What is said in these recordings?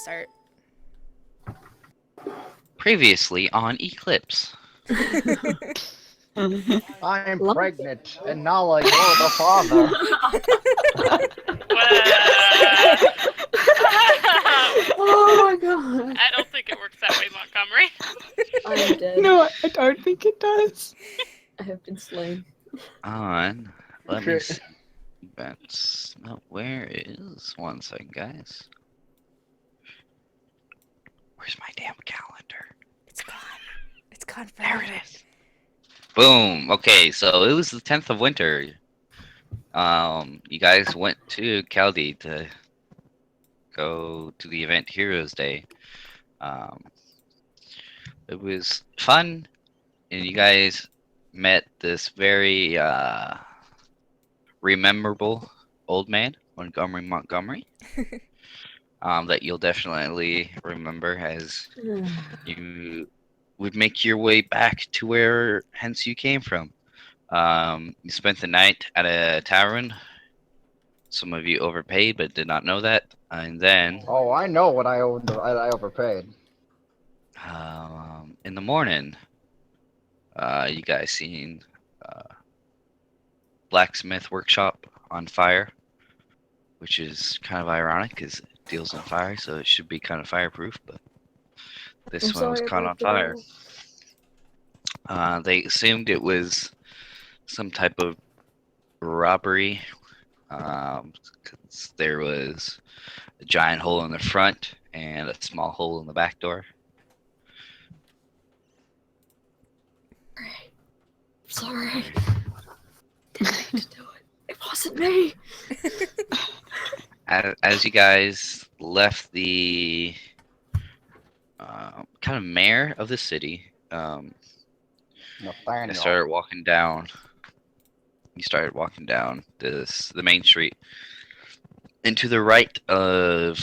start. Previously on Eclipse. I'm pregnant, and Nala, you're the father. Oh my god. I don't think it works that way, Montgomery. I'm dead. No, I don't think it does. I have been slain. Let me see. Events. No, where is? One second, guys. Where's my damn calendar? It's gone. It's gone There forever. it is. Boom. Okay, so it was the 10th of winter. You guys went to Caldi to go to the event Heroes Day. It was fun, and you guys met this very rememberable old man, Montgomery, that you'll definitely remember as you would make your way back to where hence you came from. You spent the night at a tavern. Some of you overpaid but did not know that. And then Oh, I know what I owed. I overpaid. in the morning, you guys seen blacksmith workshop on fire, which is kind of ironic because it deals in fire, so it should be kind of fireproof, but this one was caught on fire. They assumed it was some type of robbery, 'cause there was a giant hole in the front and a small hole in the back door. Sorry. Didn't mean to do it. It wasn't me. As you guys left the kind of mayor of the city, you started walking down. You started walking down the main street. And to the right or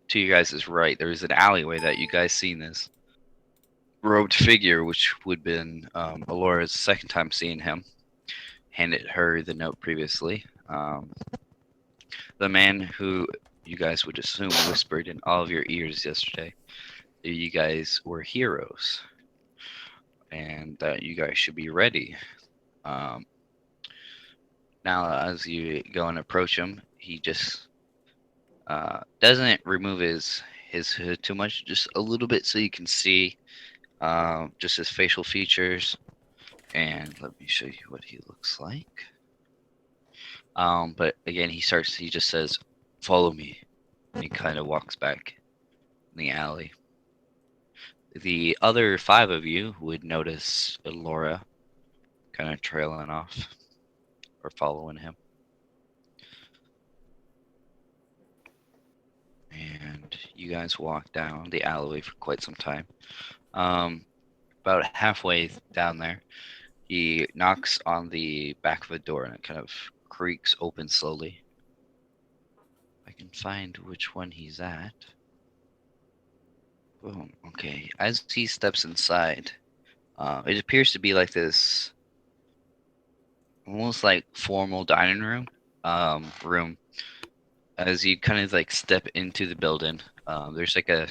to you guys' right, there's an alleyway that you guys seen this robed figure, which would have been Alora's second time seeing him. Handed her the note previously. The man who you guys would assume whispered in all of your ears yesterday that you guys were heroes and that you guys should be ready. Now, as you go and approach him, he just doesn't remove his hood too much, just a little bit so you can see just his facial features. And let me show you what he looks like. But again, he just says, "Follow me." And he kind of walks back in the alley. The other 5 of you would notice Laura kind of trailing off or following him. And you guys walk down the alleyway for quite some time. About halfway down there, he knocks on the back of a door and it kind of creaks open slowly. I can find which one he's at. Boom. Okay. As he steps inside, it appears to be like this, almost like formal dining room. As you kind of like step into the building, there's like a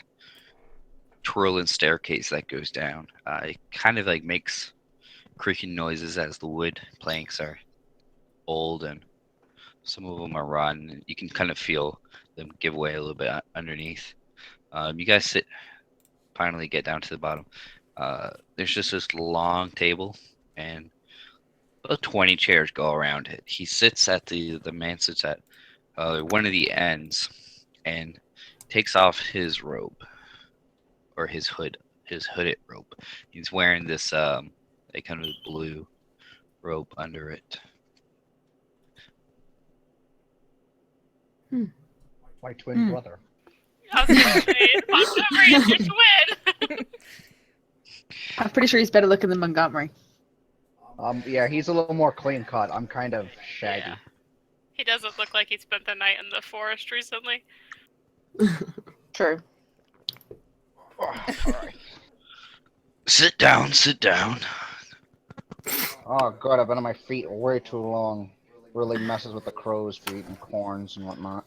twirling staircase that goes down. It kind of like makes creaking noises as the wood planks are old and some of them are rotten. You can kind of feel them give way a little bit underneath. You guys finally get down to the bottom. There's just this long table and about 20 chairs go around it. He sits at the man sits at one of the ends and takes off his robe or his hooded robe. He's wearing this a kind of blue robe under it. My twin brother. I was gonna say, Montgomery is your twin. I'm pretty sure he's better looking than Montgomery. Yeah, he's a little more clean cut. I'm kind of shaggy. Yeah. He doesn't look like he spent the night in the forest recently. True. Oh, alright. Sit down, sit down. Oh god, I've been on my feet way too long. Really messes with the crow's feet and corns and whatnot.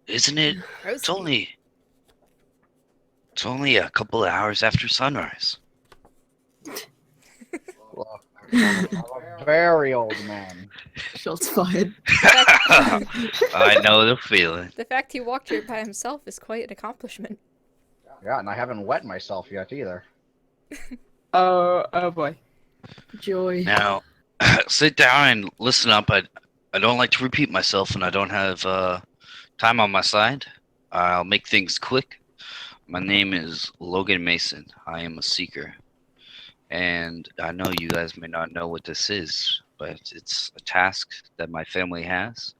Isn't it? It's only It's only a couple of hours after sunrise. Look, I'm a very old man. Shots fired. I know the feeling. The fact he walked here by himself is quite an accomplishment. Yeah, and I haven't wet myself yet either. Oh boy. Joy. Now, sit down and listen up. I don't like to repeat myself, and I don't have time on my side. I'll make things quick. My name is Logan Mason. I am a seeker. And I know you guys may not know what this is, but it's a task that my family has.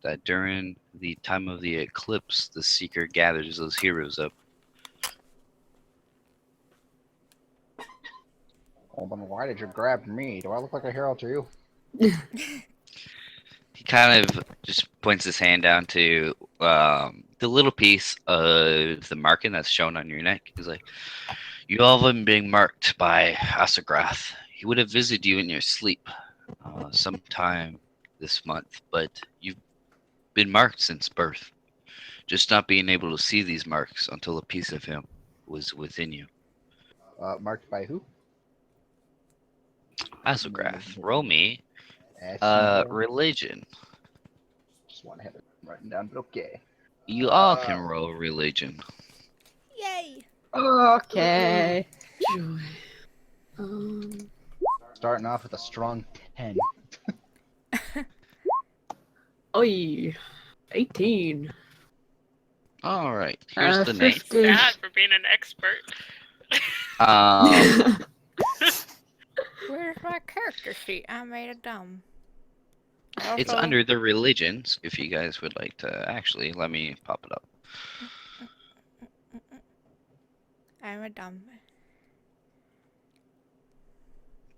That during the time of the eclipse, the seeker gathers those heroes up. Oh, then why did you grab me? Do I look like a hero to you? He kind of just points his hand down to the little piece of the marking that's shown on your neck. He's like, "You all have been being marked by Asagrath. He would have visited you in your sleep sometime this month, but you've been marked since birth. Just not being able to see these marks until a piece of him was within you." Marked by who? Asagrath, roll me S-E-O. religion. Just want to have it written down, but okay. You all can roll religion. Yay! Okay. Joy. Starting off with a strong 10. Oi. 18. All right, here's the name. 15. Sad for being an expert. Where's my character sheet? I made a dumb. It's under the religions, if you guys would like to actually let me pop it up. I'm a dumb.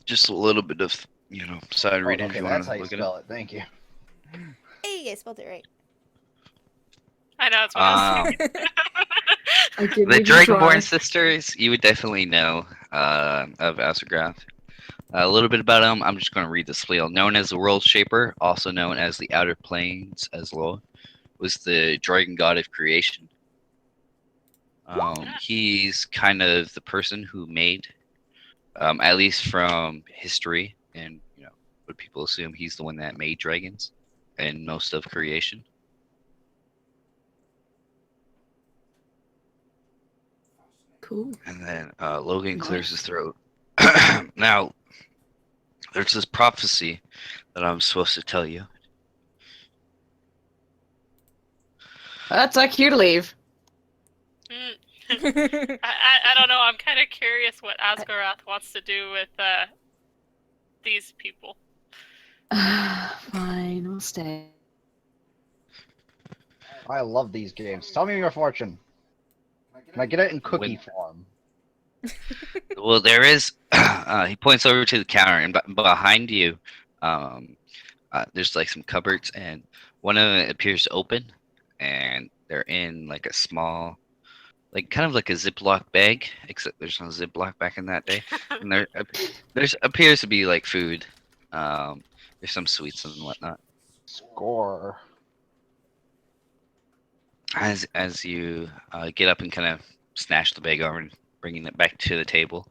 Just a little bit of, side Oh, reading okay, if you want that's how to you look it spell up. it. Thank you. Hey, I spelled it right. I know, it's what I was thinking. I didn't The even try. Dragonborn sisters, you would definitely know of Asagrath. A little bit about him, I'm just going to read the spiel. Known as the World Shaper, also known as the Outer Planes as well, was the dragon god of creation. He's kind of the person who made, at least from history and what people assume, he's the one that made dragons and most of creation. Cool. And then Logan clears Nice. his throat. Now, there's this prophecy that I'm supposed to tell you. That's our cue to leave. I don't know. I'm kind of curious what Asgarath wants to do with these people. Fine, we'll stay. I love these games. Tell me your fortune. Can I get it in cookie form? Well, there is. He points over to the counter, and behind you, there's like some cupboards, and one of them appears to open, and they're in like a small, like kind of like a Ziploc bag, except there's no Ziploc back in that day. And there's appears to be like food. There's some sweets and whatnot. Score. As you get up and kind of snatch the bag over and bringing it back to the table,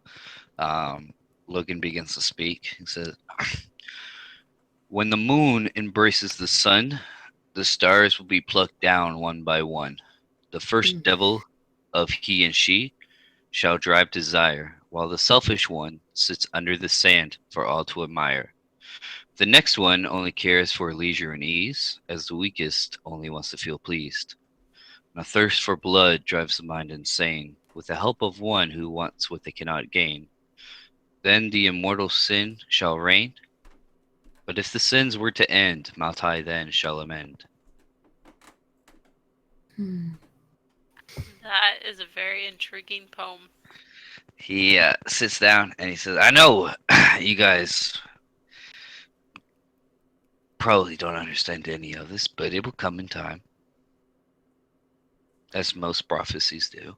Logan begins to speak. He says, "When the moon embraces the sun, the stars will be plucked down one by one. The first devil of he and she shall drive desire, while the selfish one sits under the sand for all to admire. The next one only cares for leisure and ease, as the weakest only wants to feel pleased. And a thirst for blood drives the mind insane, with the help of one who wants what they cannot gain. Then the immortal sin shall reign, but if the sins were to end, Maltai then shall amend." That is a very intriguing poem. He sits down and he says, "I know you guys probably don't understand any of this, but it will come in time, as most prophecies do."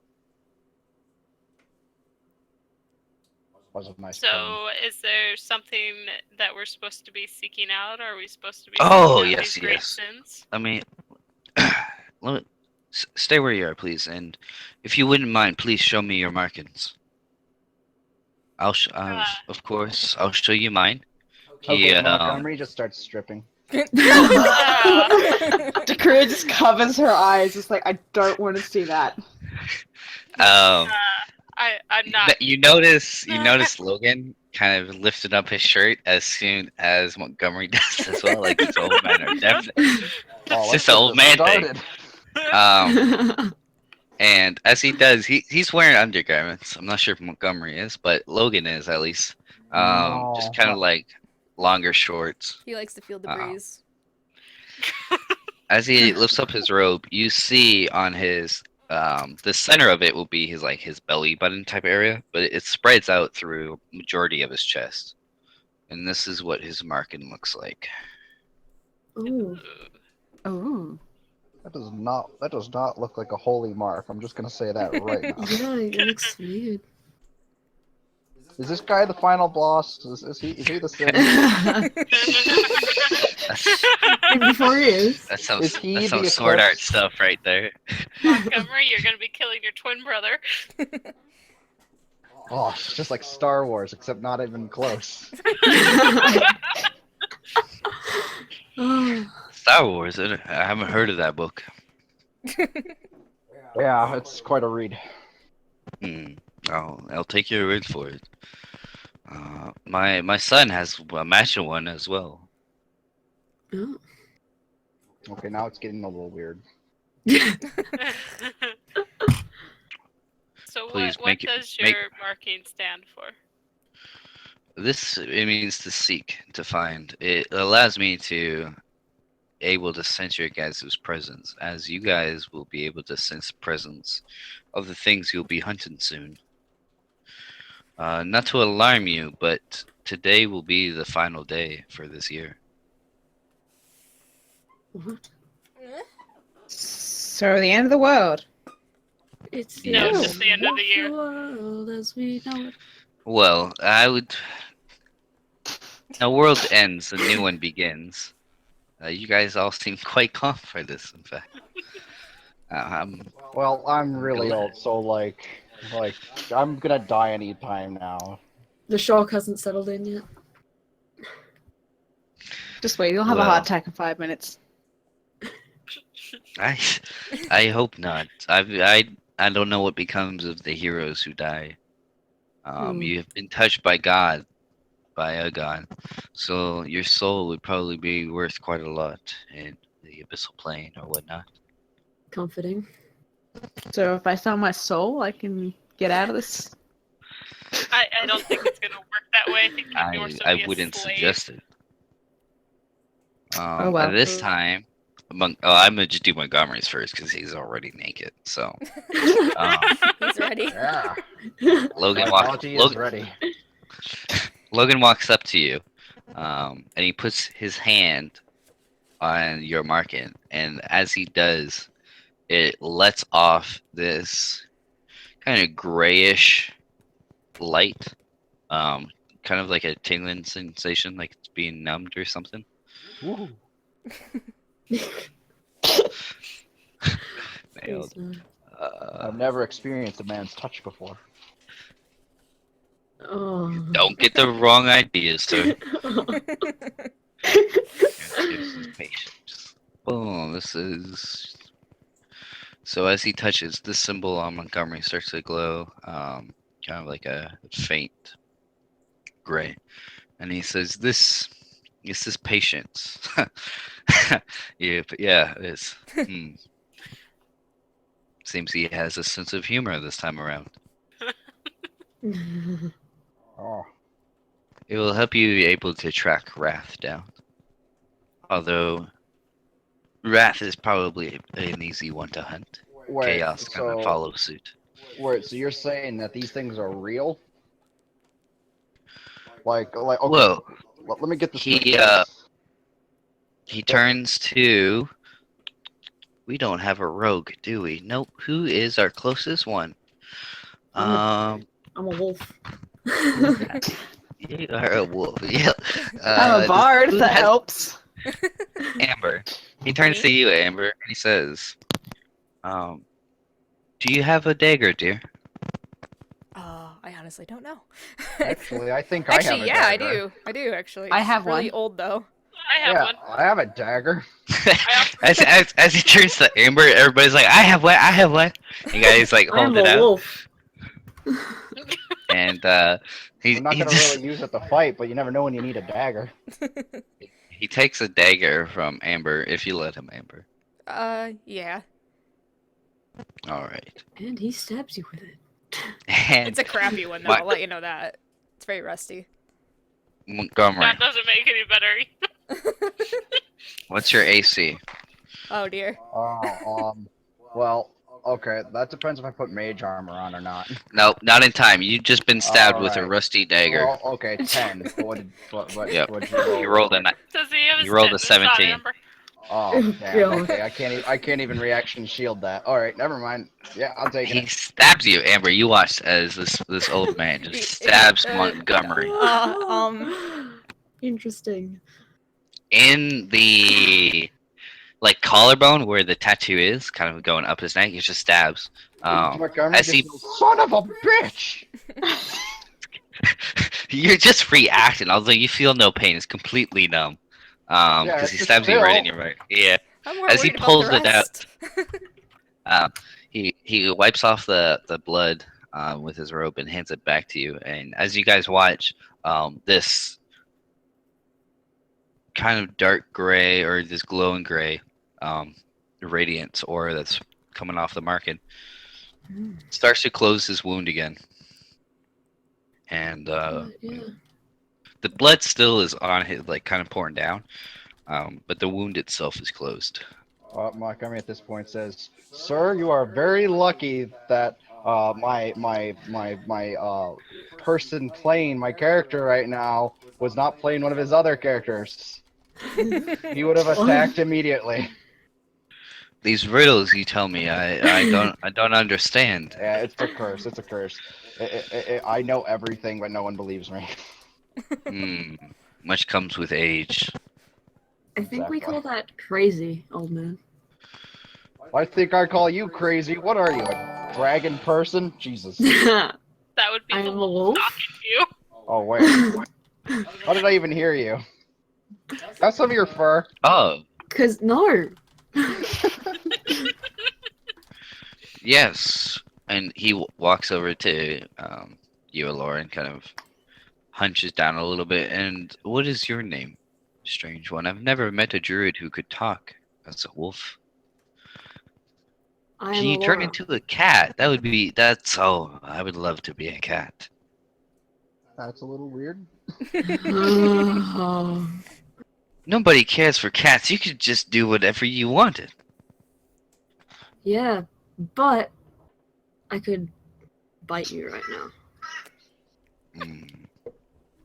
Was a nice So, poem. is there something that we're supposed to be seeking out? Are we supposed to be Oh, seeking out yes, these great yes. sins? I mean, let me Stay where you are, please. And if you wouldn't mind, please show me your markings. Of course, I'll show you mine. Okay, Montgomery just starts stripping. Dakura just covers her eyes. It's like, I don't want to see that. Um, I'm not. you notice Logan kind of lifted up his shirt as soon as Montgomery does as well. Like it's old man are definitely. Oh, It's let's just get an old this man thing. started. And as he does, he's wearing undergarments. I'm not sure if Montgomery is, but Logan is at least. No. Just kind of like longer shorts. He likes to feel the Uh, breeze. As he lifts up his robe, you see on his the center of it will be his belly button type area, but it spreads out through majority of his chest. And this is what his marking looks like. Ooh. Oh. That does not look like a holy mark. I'm just gonna say that right now. Yeah, it looks weird. Is this guy the final boss? Is he the Sim? Before he is. That's Is he some the sword art eclipse? stuff right there. Montgomery, you're gonna be killing your twin brother. Oh, it's just like Star Wars, except not even close. Oh. Star Wars. I haven't heard of that book. Yeah, it's quite a read. I'll take your word for it. My son has a matching one as well. Oh. Okay, now it's getting a little weird. So Please what make it- does make- your marking stand for? It means to seek, to find. It allows me to able to sense your guys' presence, as you guys will be able to sense presence of the things you'll be hunting soon. Not to alarm you, but today will be the final day for this year. What? So the end of the world. It's the No, end it's just the end of the year. world as we know it. Well, I would. A world ends, a new one begins. You guys all seem quite calm for this, in fact. Well, I'm really old, so like I'm gonna die any time now. The shock hasn't settled in yet. Just wait, you'll have a Well. heart attack in 5 minutes. I hope not. I don't know what becomes of the heroes who die. You have been touched by God, by a god, so your soul would probably be worth quite a lot in the abyssal plane or whatnot. Comforting. So if I sell my soul, I can get out of this. I don't think it's gonna work that way. I think you'd more so I be a wouldn't slave. suggest it. Oh, well. At this time, I'm gonna just do Montgomery's first because he's already naked. So He's ready. Yeah, Logan Psychology is ready. Logan walks up to you, and he puts his hand on your marking, and as he does, it lets off this kind of grayish light, kind of like a tingling sensation, like it's being numbed or something. Woo. Nailed. Please, I've never experienced a man's touch before. Oh. Don't get the wrong ideas, sir. Here's his patience. Boom. This is. So as he touches, this symbol on Montgomery starts to glow, kind of like a faint gray, and he says, "This is patience." Yeah, it is. Seems he has a sense of humor this time around. Oh, It will help you be able to track Wrath down. Although Wrath is probably an easy one to hunt. wait, Chaos kind of so follows suit. wait, so you're saying that these things are real? Like, okay, Well, let me get this he, straight. he turns to. We don't have a rogue, do we? Nope. Who is our closest one? I'm a wolf. You are a wolf. Yeah. I'm a bard, who if that has- helps. Amber. He turns to you, Amber, and he says, Do you have a dagger, dear? I honestly don't know. Actually, I think I have Actually, a yeah, I dagger. do. I do actually. I It's have really one. old though. I have Yeah, one. I have a dagger. as he turns to Amber, everybody's like, "I have one. I have one." You guys like I am hold it a out, wolf. and he I'm not he gonna just really use it to fight, but you never know when you need a dagger. he takes a dagger from Amber if you let him, Amber. Yeah. All right. And he stabs you with it. And It's a crappy one though. My- I'll let you know that. It's very rusty. Montgomery, That doesn't make any better. what's your AC? Oh dear. Well, okay, that depends if I put mage armor on or not. Nope, not in time. You've just been stabbed with a Alright. rusty dagger. Well, okay, 10. But what Yep. what'd you roll? You rolled a Does he have his You rolled a tetanus shot, 17. Amber? Oh, Oh, damn. God. Okay, I can't even reaction shield that. Alright, never mind. Yeah, I'll take He it. stabs you, Amber. You watch as this old man just stabs Montgomery Interesting. in the like collarbone where the tattoo is, kind of going up his neck. He just stabs. Montgomery As just he, goes, son of a bitch! you're just reacting. I was like, you feel no pain. It's completely numb. Yeah, Because he it's stabs you right still- in your right. Yeah. I'm more As he worried about pulls the it out, rest. he wipes off the blood with his robe and hands it back to you. And as you guys watch, this kind of dark gray or this glowing gray radiance aura that's coming off the market starts to close his wound again. And Yeah. the blood still is on his, like kind of pouring down, but the wound itself is closed. Montgomery at this point says, "Sir, you are very lucky that my person playing my character right now was not playing one of his other characters. He would have attacked immediately." These riddles you tell me, I don't understand. Yeah, it's a curse. It's a curse. I know everything, but no one believes me. Much comes with age. I think we Exactly. call that crazy, old man. I think I call you crazy. What are you, a dragon person? Jesus. I'm That would be a the wolf. talking to you. Oh wait. How did I even hear you? Have some of your fur. Oh, Cause no. yes. And he walks over to you, Alora, and kind of hunches down a little bit. And what is your name, strange one? I've never met a druid who could talk as a wolf. I am Can you turn Aurora. into a cat? That's oh, I would love to be a cat. That's a little weird. Oh. Nobody cares for cats. You could just do whatever you wanted. Yeah, but I could bite you right now.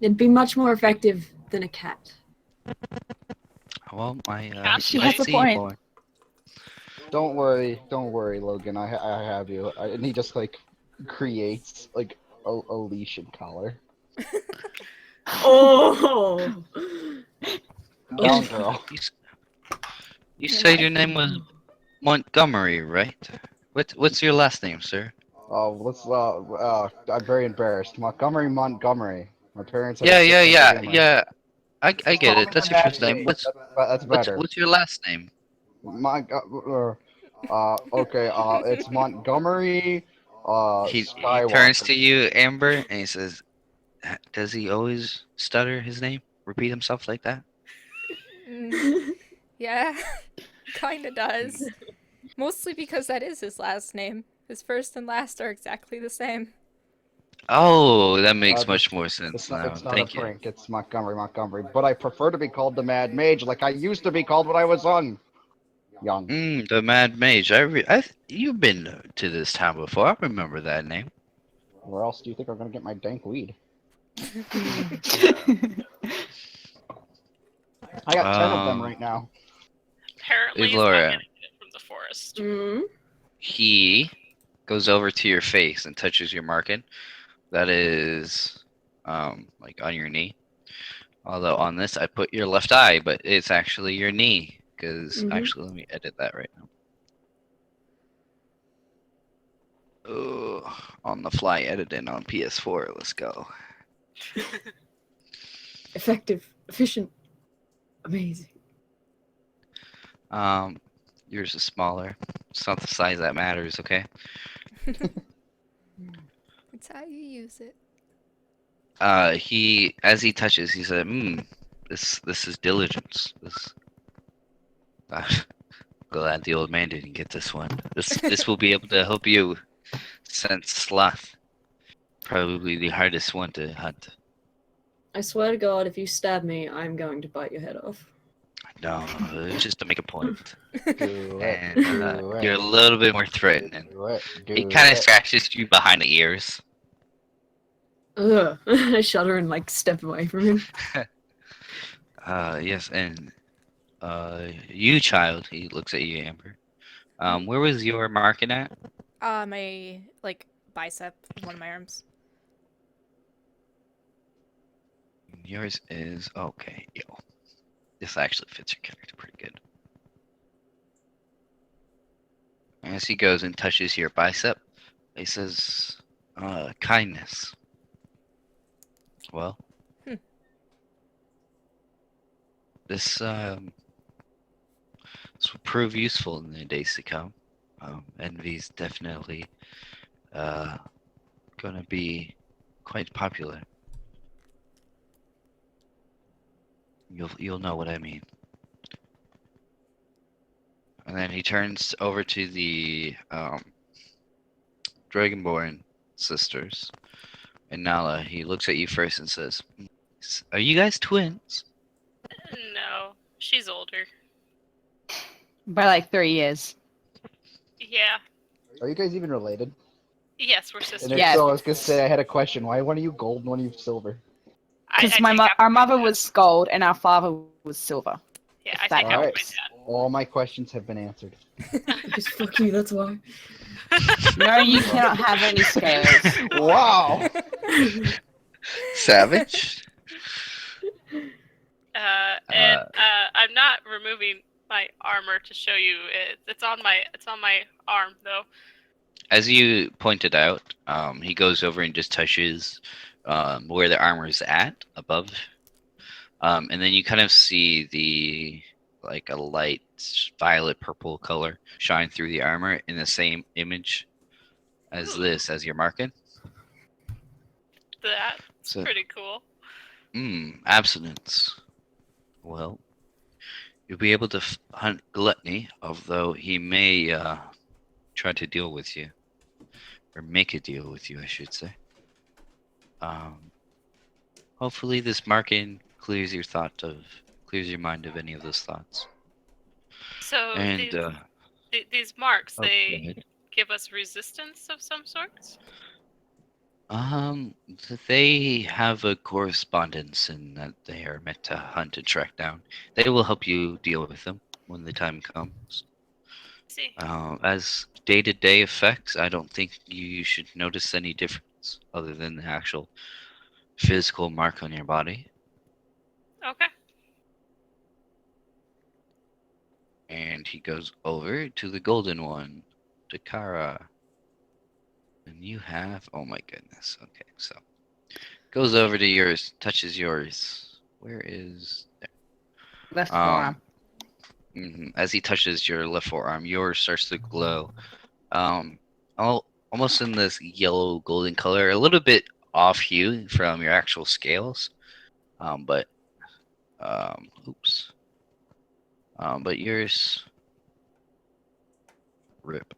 It'd be much more effective than a cat. Well, my She has a see, point. boy. Don't worry, Logan. I have you. And he just like creates like a leash and collar. Oh. Down, girl. You said your name was Montgomery, right? What's your last name, sir? Oh, let's. I'm very embarrassed. Montgomery. My parents. Had Yeah, a yeah, sick yeah, humor. yeah. I get Call it. me That's the your Mad first name. Mage. That's better. What's your last name? Okay. It's Montgomery. He Skywalker. turns to you, Amber, and he says, "Does he always stutter his name? Repeat himself like that?" Yeah, kinda does. Mostly because that is his last name. His first and last are exactly the same. Oh, that makes Uh, much more sense now. It's not Thank a you. prank. It's Montgomery. But I prefer to be called the Mad Mage, like I used to be called when I was young. The Mad Mage. You've been to this town before. I remember that name. Where else do you think I'm gonna get my dank weed? I got 10 of them right now. Apparently, he's not Laura. getting it from the forest. Mm. He goes over to your face and touches your marking. That is, like on your knee. Although on this I put your left eye, but it's actually your knee. Because Mhm. actually, let me edit that right now. On the fly editing on PS4. Let's go. Effective, efficient, amazing. Yours is smaller. It's not the size that matters, okay? It's how you use it. As he touches, he said, this is diligence. Glad the old man didn't get this one. This will be able to help you sense sloth. Probably the hardest one to hunt. I swear to God, if you stab me, I'm going to bite your head off. No, it's just to make a point. Do it. And Do it. you're a little bit more threatening. Do it. He Do kind of it. scratches you behind the ears. Ugh. I shudder and like step away from him. Yes, and you child, he looks at you, Amber. Where was your marking at? My like bicep, one of my arms. Yours is okay. Yo, this actually fits your character pretty good. As he goes and touches your bicep, he says, kindness. Well, this will prove useful in the days to come. Envy's definitely gonna be quite popular. You'll know what I mean. And then he turns over to the Dragonborn sisters. And Nala, he looks at you first and says, "Are you guys twins?" No, she's older. By like 3 years. Yeah. Are you guys even related? Yes, we're And sisters. if Yeah. so, I was gonna say I had a question. Why one of you gold and one of you silver? Because I take our after mother my dad. was gold and our father was silver. Yeah, I that take after my helps. dad. All my questions have been answered. Because fuck you, that's why. No, you cannot have any scales. Wow. Savage. I'm not removing my armor to show you. It's on my arm though. As you pointed out, he goes over and just touches where the armor is at above, and then you kind of see the like a light violet purple color shine through the armor in the same image as as you're marking. That's So, pretty cool. abstinence. Well, you'll be able to hunt Gluttony, although he may try to deal with you. Or make a deal with you, I should say. Hopefully this marking clears your mind of any of those thoughts. So And these marks, go they ahead. give us resistance of some sort? They have a correspondence in that they are meant to hunt and track down. They will help you deal with them when the time comes. See. As day-to-day effects, I don't think you should notice any difference other than the actual physical mark on your body. Okay. And he goes over to the golden one, to Kara. And you have, oh my goodness. Okay, so goes over to yours, touches yours. Where is there? Left forearm. As he touches your left forearm, yours starts to glow. Almost in this yellow golden color, a little bit off hue from your actual scales. But yours rip.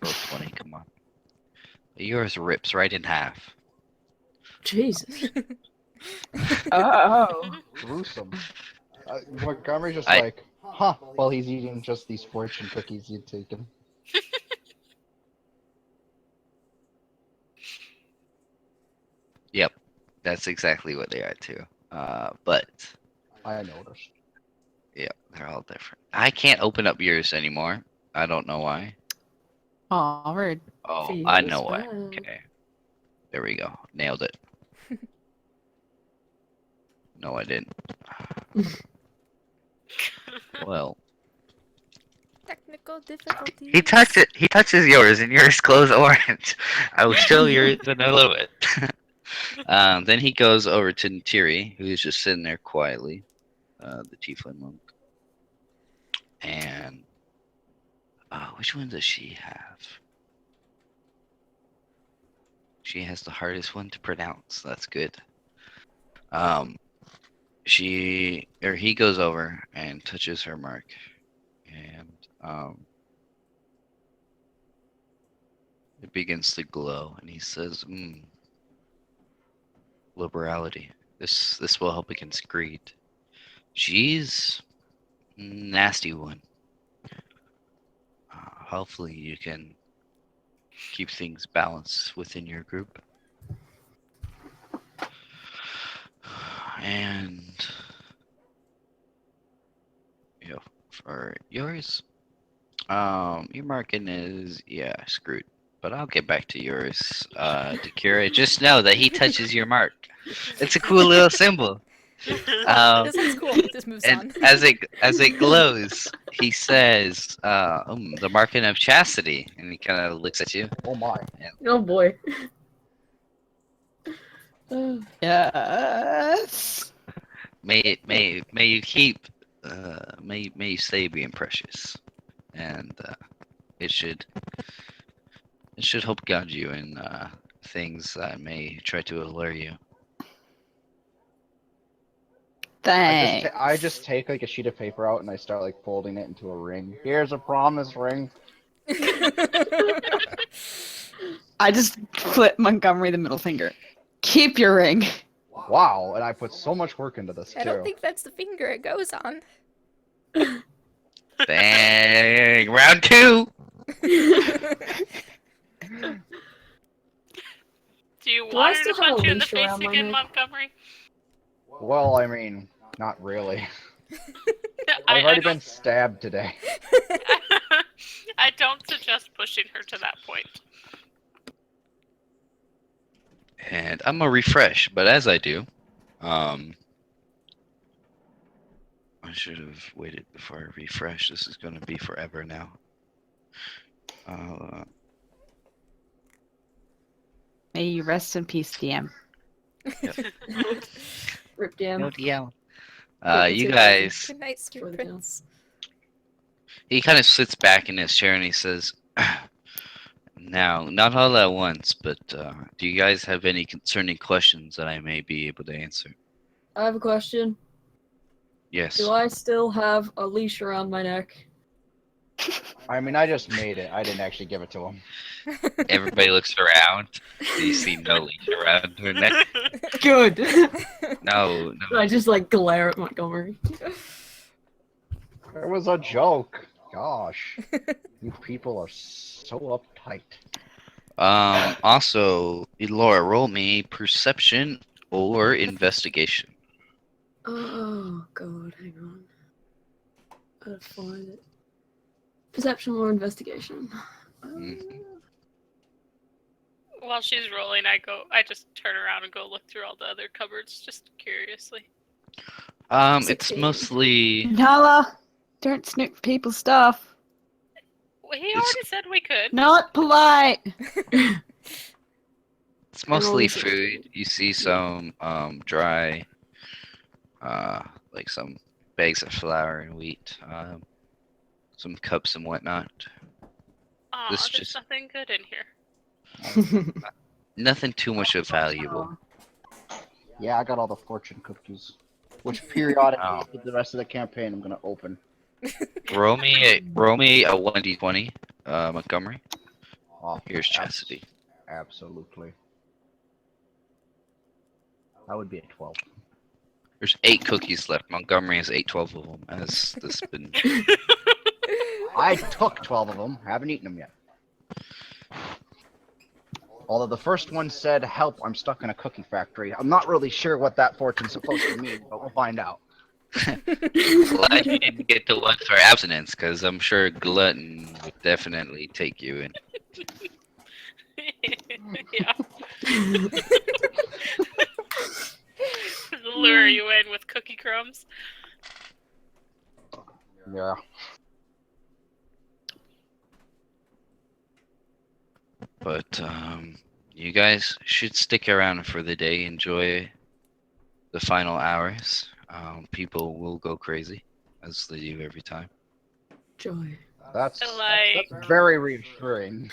Roll 20, come on. Yours rips right in half. Jesus. Oh. Gruesome. Montgomery's just I- like, huh, while he's eating just these fortune cookies he'd taken. Yep, that's exactly what they are too. But I noticed. yeah, they're all different. I can't open up yours anymore. I don't know why. Oh, rude. Oh, I Feels know why. bad. Okay. There we go. Nailed it. No, I didn't. Well, Technical difficulties. He touches yours, and yours glows orange. I will show yours in a little bit. Then he goes over to Neytiri, who's just sitting there quietly, the tiefling monk. And which one does she have? She has the hardest one to pronounce. That's good. He goes over and touches her mark, and it begins to glow, and he says, "Liberality. This will help against greed. She's a nasty one. Hopefully, you can keep things balanced within your group." And for yours, your marking is screwed. But I'll get back to yours, Dakira. Just know that he touches your mark. It's a cool little symbol. This looks cool. Just moves on. And as it glows, he says, "The marking of chastity," and he kind of looks at you. Oh my. Oh boy. Yes. May you keep, may you stay being precious, and it should help guide you in things that may try to allure you. Thanks. I just take like a sheet of paper out and I start like folding it into a ring. Here's a promise ring. I just flip Montgomery the middle finger. Keep your ring. Wow, and I put so much work into this too. I don't think that's the finger it goes on. Dang, round 2. Do you Do I want her to still have a punch you in the leash face around my again, neck? Montgomery? Well, I mean, not really. I I've already don't- been stabbed today. I don't suggest pushing her to that point. And I'm gonna refresh, but as I do, I should have waited before I refresh. This is gonna be forever now. May you rest in peace, DM. Rip down. No DM. Take it You to guys. Good night, sweet Throw it down. prince. He kind of sits back in his chair and he says, "Now, not all at once, but do you guys have any concerning questions that I may be able to answer?" I have a question. Yes. Do I still have a leash around my neck? I mean, I just made it. I didn't actually give it to him. Everybody looks around. You see no leash around her neck. Good. No. I just like glare at Montgomery. It was a joke. Gosh, you people are so uptight. Also, Laura, roll me perception or investigation. Oh god, hang on. Gotta find it. Perception or investigation? Mhm. While she's rolling, I just turn around and go look through all the other cupboards, just curiously. It's 16. mostly Nala, don't snoop people's stuff. Well, he already said we could. Not polite. it's mostly only food. 16. You see some dry, like some bags of flour and wheat, some cups and whatnot. Aw, This there's just- nothing good in here. Nothing too much of valuable. Yeah, I got all the fortune cookies, which periodically Wow. for the rest of the campaign I'm gonna open. Roll me a 1d20, Montgomery. Oh, Here's chastity. absolutely. That would be a 12. There's 8 cookies left. Montgomery has 12 of them. Has this been? I took 12 of them. Haven't eaten them yet. Although the first one said, "Help, I'm stuck in a cookie factory." I'm not really sure what that fortune's supposed to mean, but we'll find out. Glad you didn't get the one for abstinence, because I'm sure glutton would definitely take you in. Yeah. Lure you in with cookie crumbs. Yeah. But you guys should stick around for the day. Enjoy the final hours. People will go crazy, as they do every time. Joy. That's Like, very reassuring.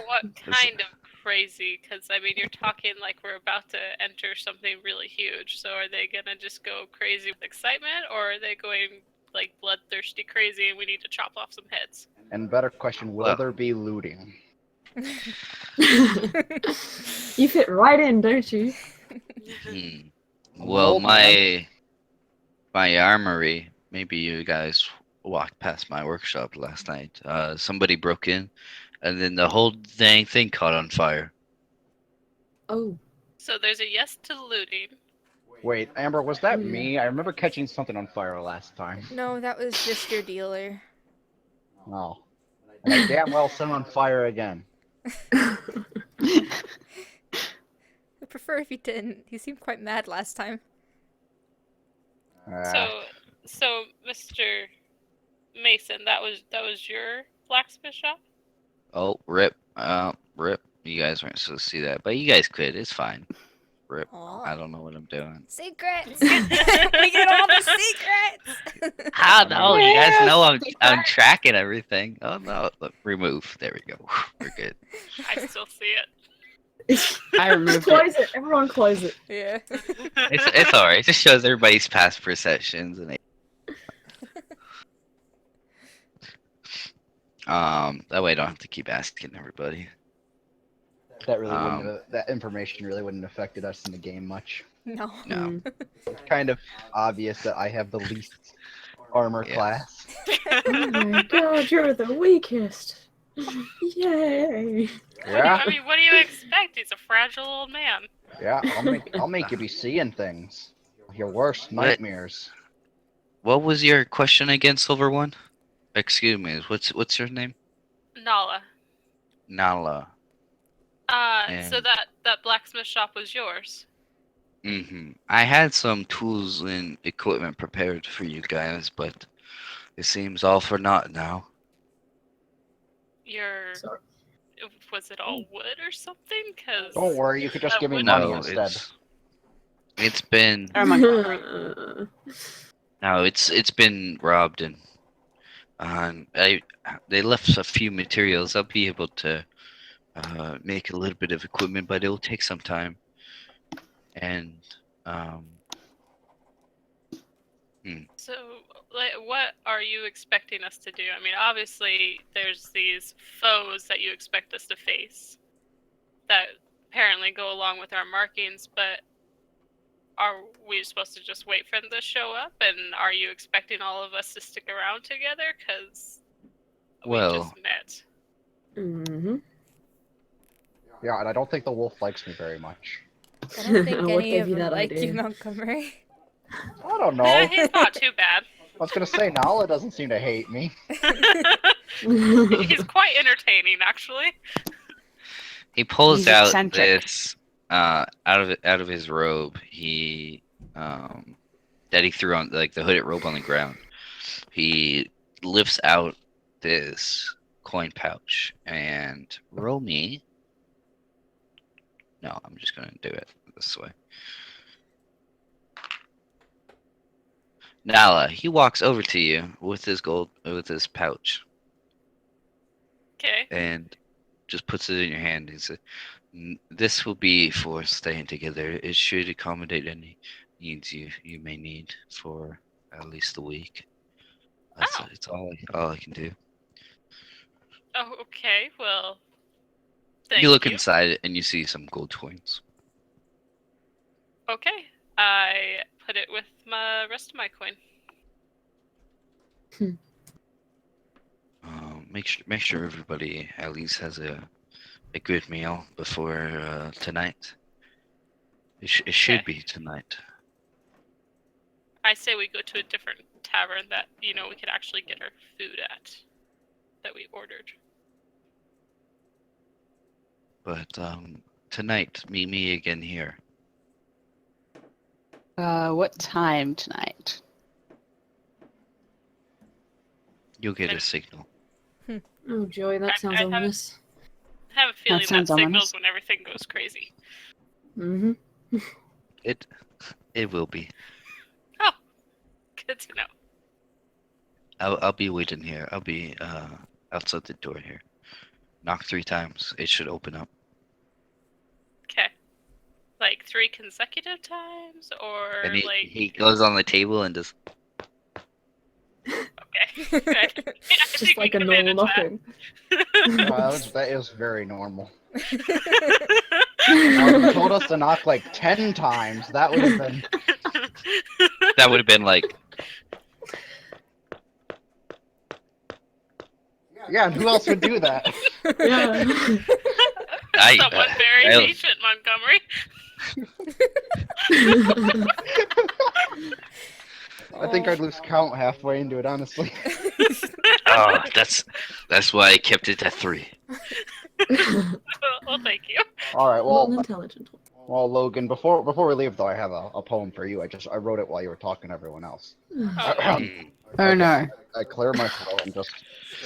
what kind of crazy? Because, I mean, you're talking like we're about to enter something really huge. So are they going to just go crazy with excitement? Or are they going, like, bloodthirsty crazy and we need to chop off some heads? And better question, will Well- there be looting? You fit right in, don't you? Hmm. I'm Well, old, man. my armory. Maybe you guys walked past my workshop last night. Somebody broke in, and then the whole dang thing caught on fire. Oh. So there's a yes to looting. Wait, Amber, was that Yeah. me? I remember catching something on fire last time. No, that was just your dealer. Oh. And I damn well set him on fire again. I prefer if he didn't. He seemed quite mad last time. So Mr. Mason, that was your blacksmith shop? Oh, rip. Rip. You guys weren't supposed to see that, but you guys could. It's fine. Rip. Aw. I don't know what I'm doing. Secrets! We get all the secrets! How no? You guys know I'm Secret. tracking everything. Oh no! Look, remove. There we go. We're good. I still see it. I removed it. Close it. Everyone close it. Yeah. It's alright. It just shows everybody's past perceptions and. That way I don't have to keep asking everybody. That really wouldn't. That information really wouldn't have affected us in the game much. No. No. Mm. It's kind of obvious that I have the least armor Yeah. class. Oh my god, you're the weakest. Yay. Yeah, I mean, what do you expect? He's a fragile old man. yeah. I'll make you be seeing things. Your worst What? nightmares. What was your question again, Silver One? Excuse me. What's your name? Nala. Nala. So And- that blacksmith shop was yours. I had some tools and equipment prepared for you guys, but it seems all for naught now. Your Sorry. was it all wood or something? Cause Don't worry, you could just that give me would- money No, instead. it's been Oh my god. no, it's been robbed and they left a few materials. I'll be able to make a little bit of equipment, but it'll take some time. And So, like, what are you expecting us to do? I mean, obviously, there's these foes that you expect us to face that apparently go along with our markings, but are we supposed to just wait for them to show up? And are you expecting all of us to stick around together? Because we Well- just met. Mm-hmm. Yeah, and I don't think the wolf likes me very much. I don't think What any gave of you them that like you, idea? Montgomery. I don't know. Yeah, I he's not too bad. was gonna say Nala doesn't seem to hate me. He's quite entertaining, actually. he pulls He's out eccentric. this out of his robe. He that he threw on like the hooded robe on the ground. He lifts out this coin pouch and roll me. No, I'm just gonna do it this way. Nala, he walks over to you with his pouch Okay. and just puts it in your hand. He says, "This will be for staying together. It should accommodate any needs you may need for at least a week. Oh. It's all I can do." Oh, okay. Well, thank You look you. inside it and you see some gold coins. Okay. I put it with my rest of my coin. Make sure everybody at least has a good meal before tonight. It should Okay. be tonight. I say we go to a different tavern that, we could actually get our food at. That we ordered. But tonight, meet me again here. What time tonight? You'll get a signal. Oh, Joy, that sounds I haven't- ominous. have a feeling that sounds signals ominous. when everything goes crazy. Mm-hmm. It will be. Oh, good to know. I'll be waiting here. I'll be outside the door here. Knock 3 times. It should open up. Okay. Like 3 consecutive times, or And like... he goes on the table and just. Okay. Okay. I Just think we like a can normal manage that. knocking. That is very normal. Now, if you told us to knock like 10 times, that would have been. That would have been like. Yeah, and who else would do that? Yeah. Someone very I- patient, Montgomery. I think I'd lose count halfway into it, honestly. Oh, that's why I kept it at 3. Well, thank you. All right, Well, well, intelligent. Logan, before we leave though, I have a poem for you. I wrote it while you were talking to everyone else. Oh, no. Oh no. I clear my throat and just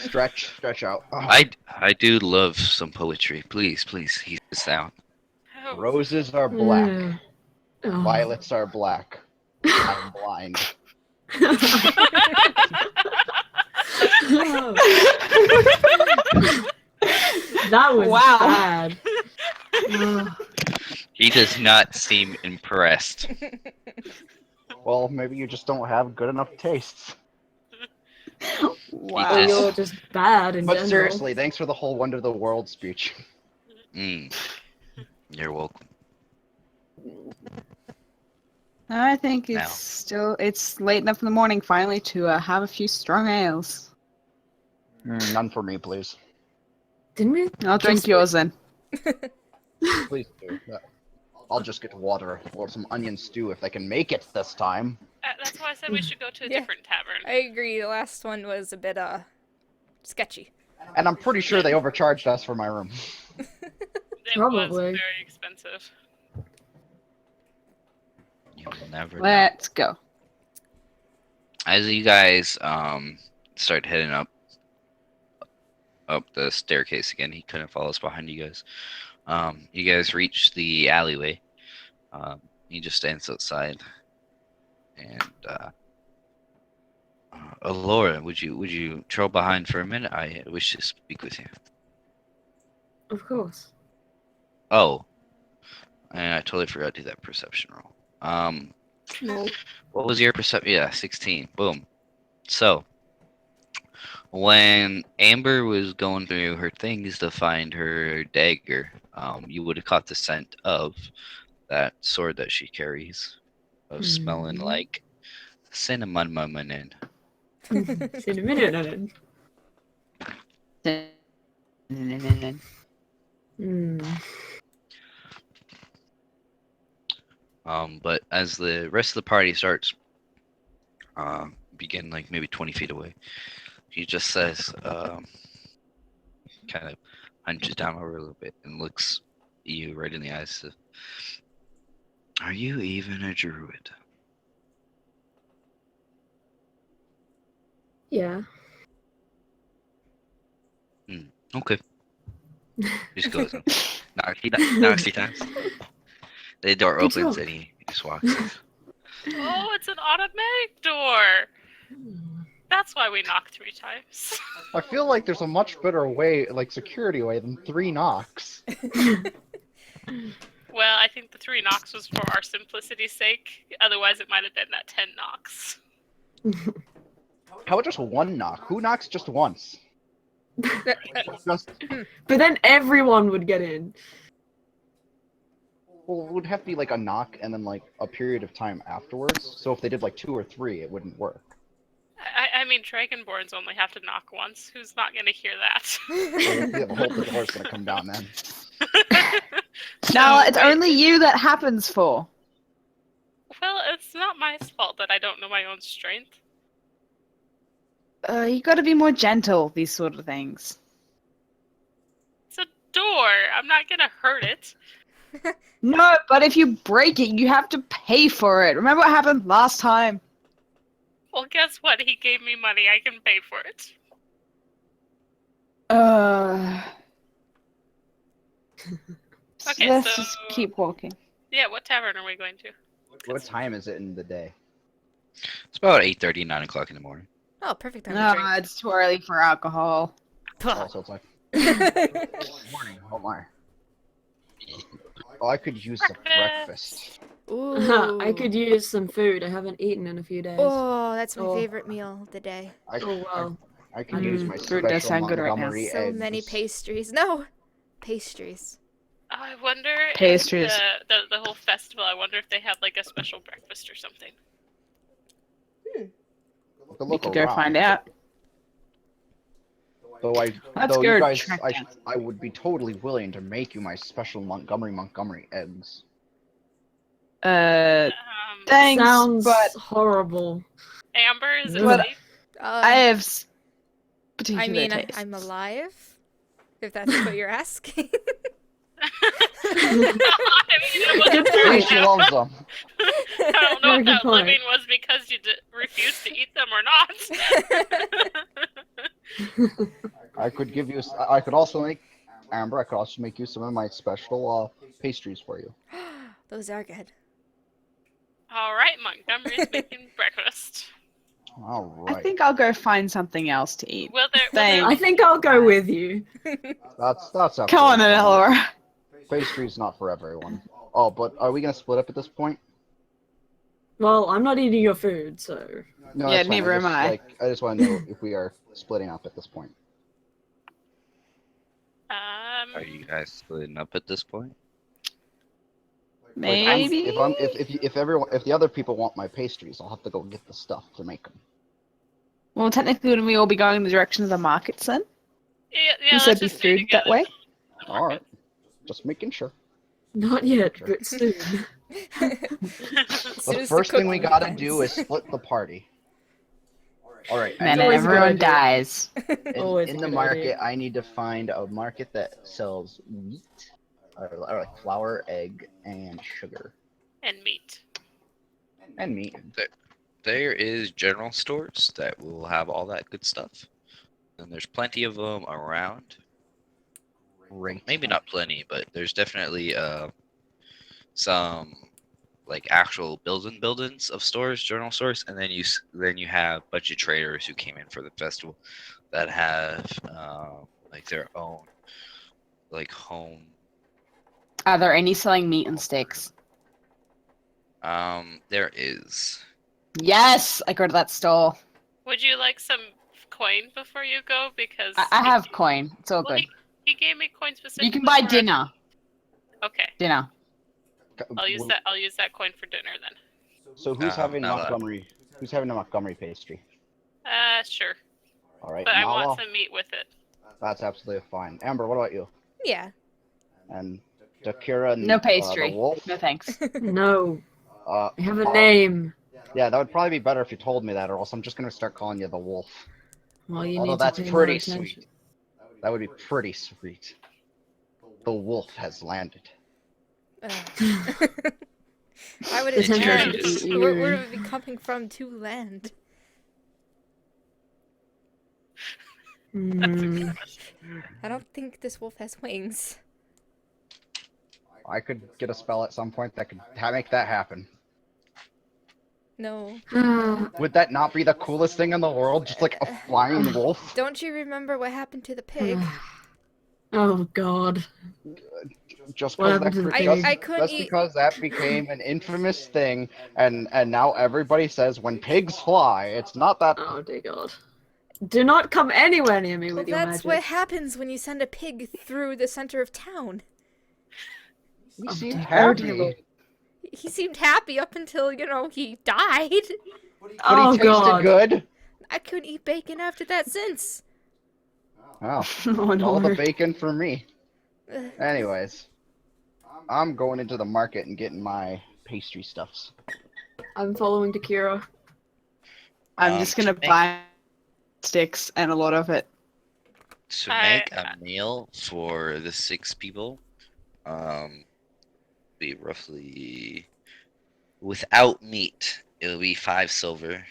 stretch out. I do love some poetry. Please, he's down. Oh. Roses are black, Yeah. Oh. violets are black. I'm blind. That was Wow. bad. Oh. He does not seem impressed. Well, maybe you just don't have good enough tastes. Wow. Or you're just bad in But general. seriously, thanks for the whole wonder of the world speech. You're welcome. I think Now. it's late enough in the morning finally to have a few strong ales. None for me, please. Didn't we? I'll drink Just- yours then. Please do. I'll just get water or some onion stew if they can make it this time. That's why I said we should go to a Yeah. different tavern. I agree. The last one was a bit sketchy. And I'm pretty sure they overcharged us for my room. It was Probably. very expensive. You will never know. Let's go. As you guys start heading up the staircase again, he kind of follows behind you guys. You guys reach the alleyway. He just stands outside, and Laura, would you trail behind for a minute? I wish to speak with you. Of course. Oh, and I totally forgot to do that perception roll. No. What was your perception? Yeah, 16. Boom. So, when Amber was going through her things to find her dagger, you would have caught the scent of that sword that she carries, of smelling like cinnamon mummin. Cinnamon. Mm. But as the rest of the party starts, begin like maybe 20 feet away, he just says, kind of hunches down over a little bit and looks you right in the eyes. Says, "Are you even a druid?" Yeah. Okay. Just goes and knocks 3 times. The door Good opens job. and he just walks in. Oh, it's an automatic door. That's why we knocked 3 times. I feel like there's a much better way, like security way, than 3 knocks. Well, I think the 3 knocks was for our simplicity's sake. Otherwise, it might have been that 10 knocks. How about just 1 knock? Who knocks just once? Just, But then everyone would get in. well, it would have to be like a knock and then like a period of time afterwards. So if they did like 2 or 3, it wouldn't work. I mean, Dragonborns only have to knock once. Who's not going to hear that? So the whole door's gonna come down then. No, it's only you that happens for. Well, it's not my fault that I don't know my own strength. You gotta be more gentle, these sort of things. It's a door. I'm not going to hurt it. No, but if you break it, you have to pay for it. Remember what happened last time? Well, guess what? He gave me money. I can pay for it. Okay, Let's so- just keep walking. Yeah, what tavern are we going to? What time is it in the day? It's about 8:30, 9 o'clock in the morning. Oh, perfect time No, to drink. it's too early for alcohol. Oh, so it's like morning. Oh my. Oh, I could use some breakfast. Ooh. I could use some food. I haven't eaten in a few days. Oh, that's my Oh. favorite meal of the day. I, Oh well. I could use my Food does special sound good right now. Montgomery So eggs. many pastries. No, pastries. I wonder Pastries. if the whole festival, I wonder if they have like a special breakfast or something. We could We look could go around. find out. Though Let's though go you guys, track down. I would be totally willing to make you my special Montgomery eggs. Thanks, Sounds but horrible. Amber, is it What- safe? I have particular I mean, taste. I'm alive. If that's what you're asking. I mean, it wasn't Good very point. She good. loves them. I don't know Very if good that point. living was because you refused to eat them or not. I could give you. I could also make Amber. I could also make you some of my special pastries for you. Those are good. All right, Montgomery's making breakfast. All I right. think I'll go find something else to eat. Will there Thanks. I think I'll go with you. That's absolutely Come on, fine. Eleanor. Pastry's not for everyone. Oh, but are we gonna split up at this point? Well, I'm not eating your food, so. No, Yeah, that's fine. neither am I. I just want to know if we are splitting up at this point. Are you guys splitting up at this point? Like, Maybe. if the other people want my pastries, I'll have to go get the stuff to make them. Well, technically, wouldn't we all be going in the direction of the markets then? Yeah, Since let's there'd be just stay food that together. way. All right. Just making sure. Not yet, but soon. The first thing we gotta do is split the party. All right. And then always a good everyone idea. dies. Always a In the good market, idea. I need to find a market that sells wheat, or like flour, egg, and sugar, And meat. and meat. There is general stores that will have all that good stuff. And there's plenty of them around. Great. Maybe not plenty, but there's definitely some like actual buildings of stores, general stores, and then you have a bunch of traders who came in for the festival that have like their own like home. Are there any selling meat and steaks? There is. Yes, I go to that store. Would you like some coin before you go? Because I have coin. It's all Well, good. he gave me coin specifically. You can buy for- dinner. Okay, Dinner. I'll use that. I'll use that coin for dinner then. So who's having Nala. Montgomery? Who's having a Montgomery pastry? Sure. All right. But I Nala, want some meat with it. that's absolutely fine. Amber, what about you? Yeah. And Dakira, No pastry. the wolf. No thanks. No, Uh, I have a name. yeah, that would probably be better if you told me that, or else I'm just gonna start calling you the wolf. Well, you Although need that's to pay pretty more attention. sweet. That would be pretty sweet. The wolf has landed. Why would The it tempter land? should eat Where you. would it be coming from to land? Hmm. I don't think this wolf has wings. I could get a spell at some point that could make that happen. No. Would that not be the coolest thing in the world? Just like a flying wolf? Don't you remember what happened to the pig? Oh God. Just What because happened to the that, pig? I couldn't just eat. because that became an infamous thing, and now everybody says when pigs fly, it's not that. Oh dear God. Do not come anywhere near me Well, with your that's magic. what happens when you send a pig through the center of town. He Oh, seemed dear. happy. He seemed happy up until, he died. But Oh he tasted God. good. I couldn't eat bacon after that since. Oh, Oh no. all the bacon for me. Ugh. Anyways, I'm going into the market and getting my pastry stuffs. I'm following Dakira. I'm just gonna to make- buy sticks and a lot of it. To make a meal for the 6 people, be roughly without meat, it'll be 5 silver.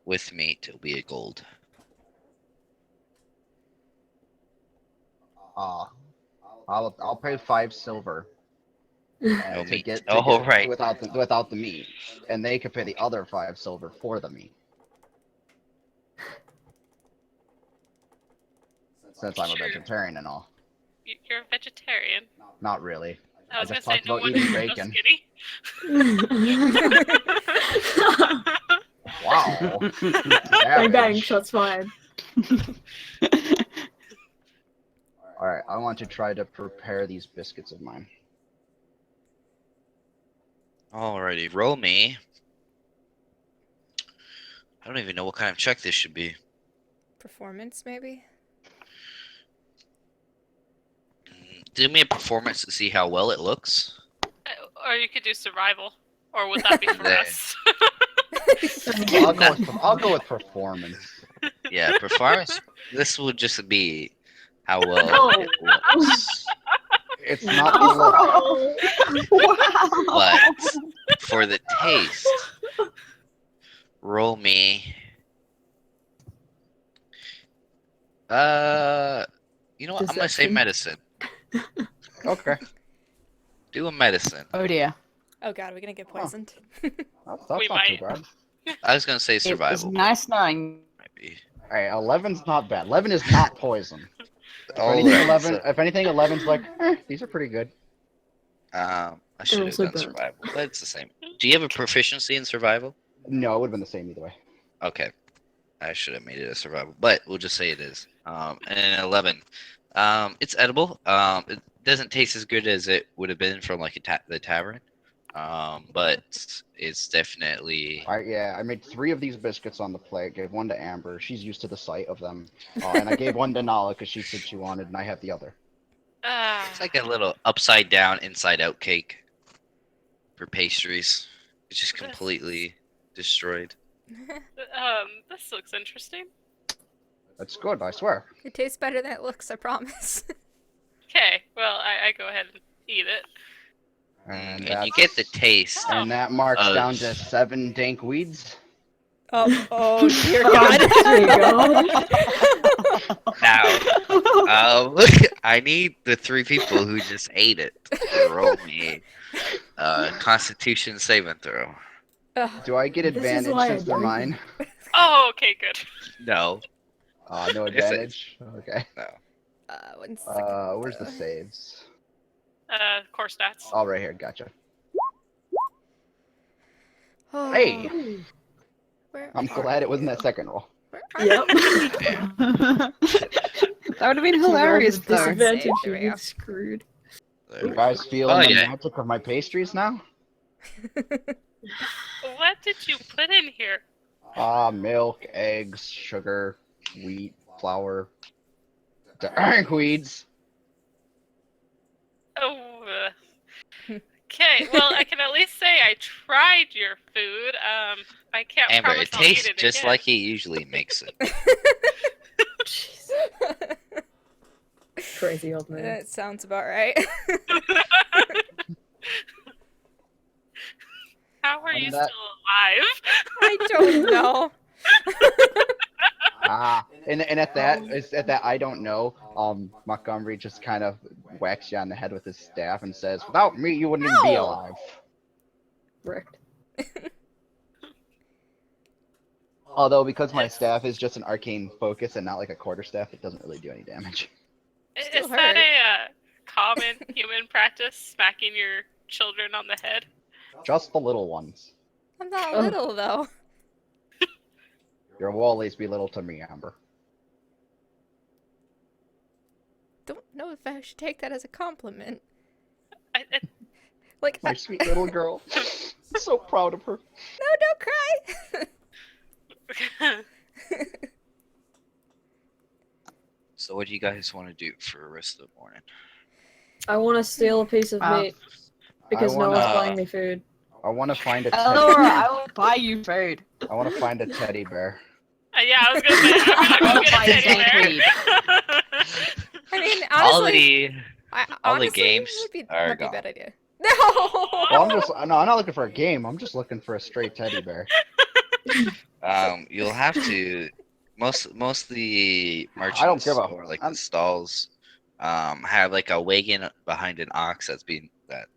With meat, it'll be a gold. I'll pay 5 silver No to meat. get Oh, right. without the meat, and they could pay the other 5 silver for the meat. Since I'm a Sure. vegetarian and all. You're a vegetarian. Not really. I was just gonna say talked no about wonder eating you're so bacon. skinny. Wow. Bang bang, Savage. shots fired. Alright, I want to try to prepare these biscuits of mine. Alrighty, roll me. I don't even know what kind of check this should be. Performance, maybe? Do me a performance to see how well it looks. Or you could do survival. Or would that be for There. us? I'll go with performance. Yeah, performance. This will just be how well No. it looks. It's not the look. Wow. But for the taste, roll me. You know what? I'm gonna say Deception. medicine. Okay. Do a medicine. Oh dear. Oh god, are we gonna get poisoned? That's We not too might. bad. I was gonna say It was survival. but nice knowing. might be. Alright, 11's not bad. 11 is not poison. If Alright, anything, 11. so, If anything, 11's like, these are pretty good. I should have also done bad. survival, but it's the same. Do you have a proficiency in survival? No, it would have been the same either way. Okay, I should have made it a survival, but we'll just say it is. And an 11. It's edible. It doesn't taste as good as it would have been from like the tavern. But it's definitely. Alright, yeah, I made 3 of these biscuits on the plate. Gave one to Amber. She's used to the sight of them. And I gave one to Nala because she said she wanted, and I have the other. It's like a little upside down, inside out cake for pastries. It's just completely destroyed. This looks interesting. That's good, I swear. It tastes better than it looks, I promise. Okay, well, I go ahead and eat it. And, And that's, you get the taste. and that marks of- down to 7 dank weeds. Oh dear God. god. There you go. Now, I need the 3 people who just ate it to roll me Constitution saving throw. Ugh. Do I get This is advantage why I since they're don't- mine? Oh, okay, good. No, No Yes, it- advantage? Okay. no. One second. Where's the saves? Core stats. Oh, right here, gotcha. Oh, Hey! where I'm are glad it wasn't you? that second roll. Where are Yep. That would have been hilarious though. Disadvantage, There we you go. get screwed. There You we guys go. feeling Oh, the yeah. magic of my pastries now? What did you put in here? Milk, eggs, sugar, wheat, flour, dank weeds. Oh. Okay, well, I can at least say I tried your food. I can't Amber, promise it I'll eat tastes it just again. like he usually makes it. Jeez. Crazy old man. That sounds about right. How are you And that- still alive? I don't know. And at that I don't know. Montgomery just kind of whacks you on the head with his staff and says, "Without me, you wouldn't even be No. alive." Wrecked. Although because my staff is just an arcane focus and not like a quarterstaff, it doesn't really do any damage. Still Is that hurt. a common human practice, smacking your children on the head? Just the little ones. I'm not Oh. little though. Your will always be little to me, Amber. Don't know if I should take that as a compliment. I, Like, My sweet little girl. So proud of her. no, don't cry. So, what do you guys want to do for the rest of the morning? I want to steal a piece of meat because no wanna- one's buying me food. I want to find a Elora, teddy. I will buy you food. I want to find a teddy bear. yeah, I was gonna say, I'm gonna go Buy get a teddy dank bear. weed. I mean, all honestly, the honestly, the games would be, are might be a gone. bad idea. No. Well, I'm not looking for a game. I'm just looking for a straight teddy bear. you'll have to most of the merchants I don't give a- or like I'm- the stalls have like a wagon behind an ox that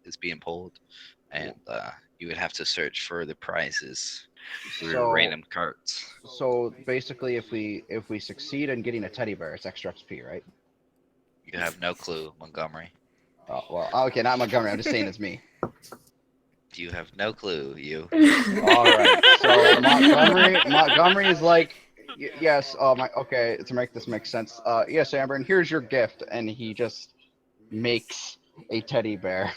is being pulled, and you would have to search for the prizes through So random carts. so basically, if we succeed in getting a teddy bear, it's extra XP, right? You have no clue, Montgomery. Oh well, okay, not Montgomery. I'm just saying it's me. You have no clue, you. All right. So Montgomery is like, yes. Okay. To make this make sense. Yes, Amber, and here's your gift, and he just makes a teddy bear.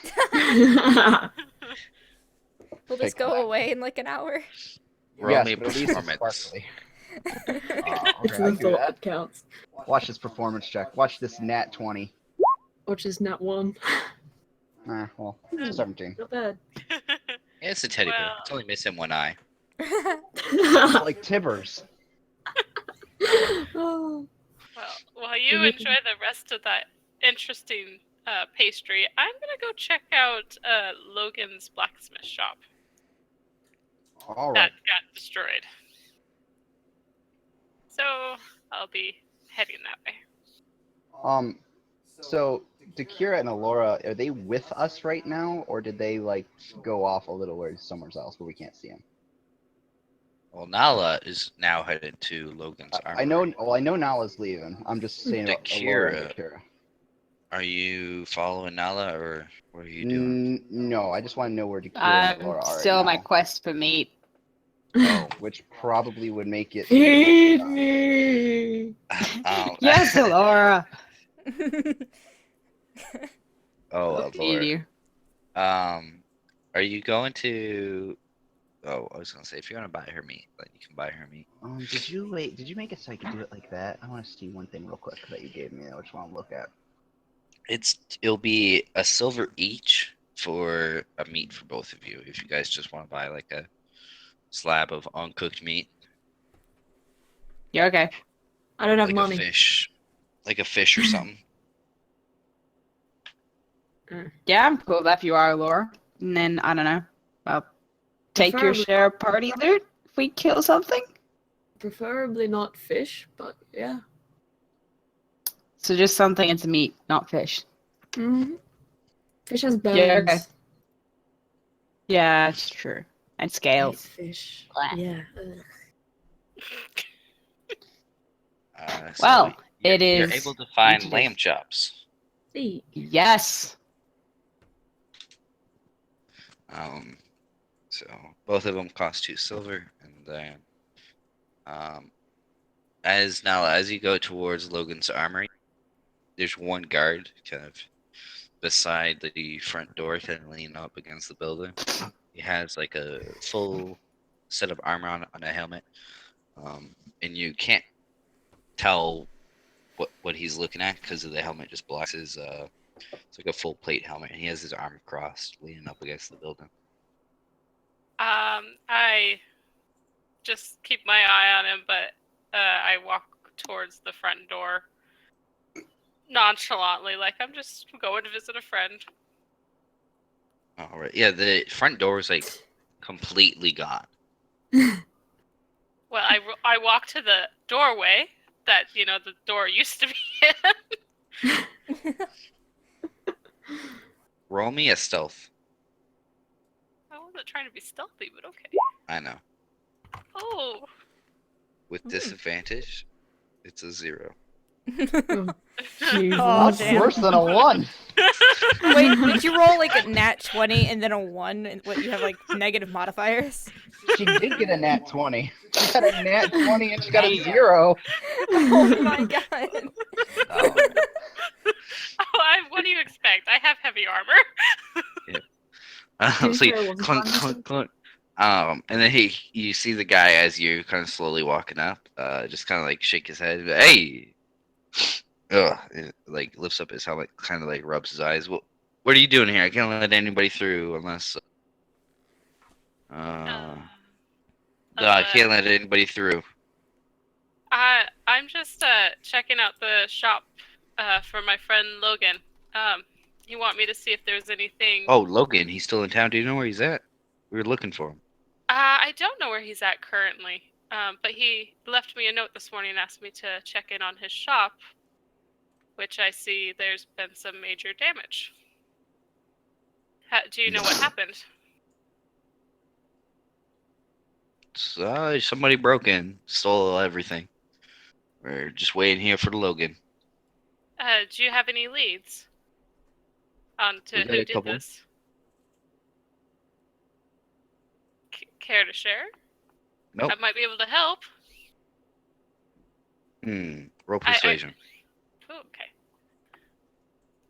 Will this Take go that. away in like an hour? Roll Yes, me a but at least it's performance. sparkly. It's Okay, I the can do thought that. that counts. Watch this performance check. Watch this nat 20. Which is not one. Well, 17. Not bad. Yeah, it's a teddy bear. Well- It's only missing one eye. Like Tibbers. Oh. Well, while you enjoy the rest of that interesting pastry, I'm gonna go check out Logan's blacksmith shop All that right. got destroyed. So I'll be heading that way. So Dakira and Alora, are they with us right now, or did they like go off a little ways somewhere else where we can't see them? Well, Nala is now headed to Logan's armory. I know. Well, I know Nala's leaving. I'm just saying about Alora and Dakira. Are you following Nala, or what are you doing? No, I just want to know where Dakira and I'm Alora are still on my right now, quest for meat. Oh, which probably would make it. Feed me. Yes, Laura. Oh, Feed Lord. you. Are you going to? Oh, I was gonna say if you're gonna buy her meat, then you can buy her meat. Did you make it so I could do it like that? I want to see one thing real quick that you gave me. I just want to look at. It'll be a silver each for a meat for both of you. If you guys just want to buy like a slab of uncooked meat, You're okay. I don't have like money. a fish or something. Yeah, I'm cool with that if you are, Laura. And then, I don't know. I'll take your Preferably- share of party loot if we kill something. Preferably not fish, but yeah. So just something into meat, not fish. Mm-hmm. Fish has bones. Yeah, okay. Yeah, it's true. And I hate scales. fish. Blah. Yeah. Ugh. So Well, you're, it You're is able to find introduced. lamb chops. See. Yes. So both of them cost 2 silver, and then as you go towards Logan's armory, there's one guard kind of beside the front door, kind of leaning up against the building. He has like a full set of armor on a helmet, and you can't tell what he's looking at because of the helmet just blocks his. It's like a full plate helmet, and he has his arm crossed, leaning up against the building. I just keep my eye on him, but I walk towards the front door nonchalantly, like I'm just going to visit a friend. All right, yeah, the front door is like completely gone. Well, I walk to the doorway that the door used to be in. Roll me a stealth. I wasn't trying to be stealthy, but okay. I know. Oh. With disadvantage, it's a 0. Jesus. Oh, That's damn. worse than a 1. Wait, did you roll like a nat 20 and then a 1? And what, you have like negative modifiers? She did get a nat 20. She got a nat 20 and she got a 0. Oh my god. What do you expect? I have heavy armor. So you Intro wasn't clunk, fun. clunk, clunk. And then you see the guy as you're kind of slowly walking up, just kind of like shake his head. Hey, and, like lifts up his helmet, kind of like rubs his eyes. What are you doing here? I can't let anybody through unless. I can't let anybody through. I'm just checking out the shop for my friend Logan. You want me to see if there's anything? Oh, Logan, he's still in town. Do you know where he's at? We were looking for him. I don't know where he's at currently, but he left me a note this morning and asked me to check in on his shop. which I see there's been some major damage. Do you know what happened? So, somebody broke in, stole everything. We're just waiting here for the Logan. Do you have any leads on to We got who a did couple. this? Care to share? Nope. I might be able to help. Roll persuasion. Oh, okay.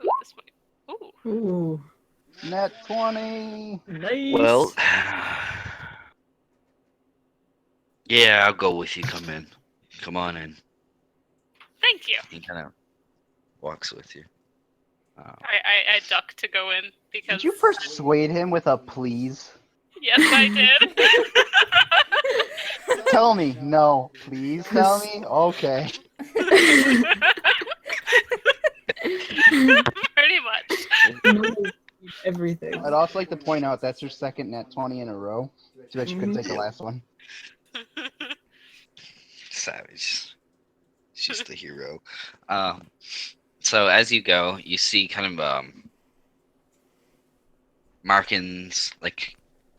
Ooh, this way. Ooh. Ooh. Net 20. Nice. Well, yeah, I'll go with you. Come in. Come on in. Thank you. He kind of walks with you. I duck to go in because. Did you persuade him with a please? Yes, I did. Tell me. No. Please tell me? Okay. Pretty much. No, everything. I'd also like to point out that's your second net 20 in a row. So that you couldn't take the last one. Savage. She's the hero. So as you go, you see kind of markings, like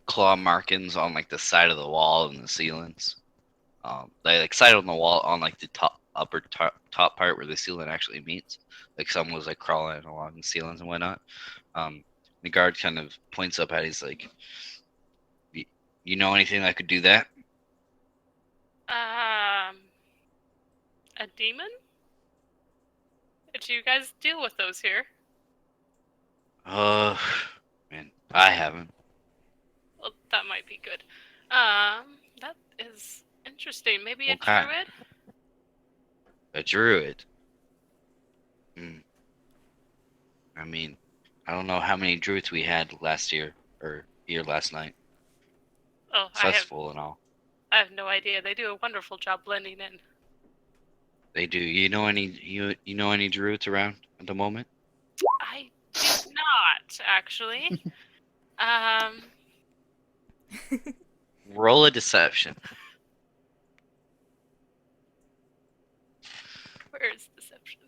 claw markings on like the side of the wall and the ceilings. They like side on the wall on like the upper top part where the ceiling actually meets. Like someone was like crawling along the ceilings and whatnot. The guard kind of points up at. He's like, "You know anything that could do that?" A demon? Do you guys deal with those here? Man, I haven't. Well, that might be good. That is interesting. Maybe a What kind? druid? A druid. I mean, I don't know how many druids we had last year or here last night. Oh, Successful and all. I have no idea. They do a wonderful job blending in. They do. You know any any druids around at the moment? I do not, actually. Roll a deception. Where is deception?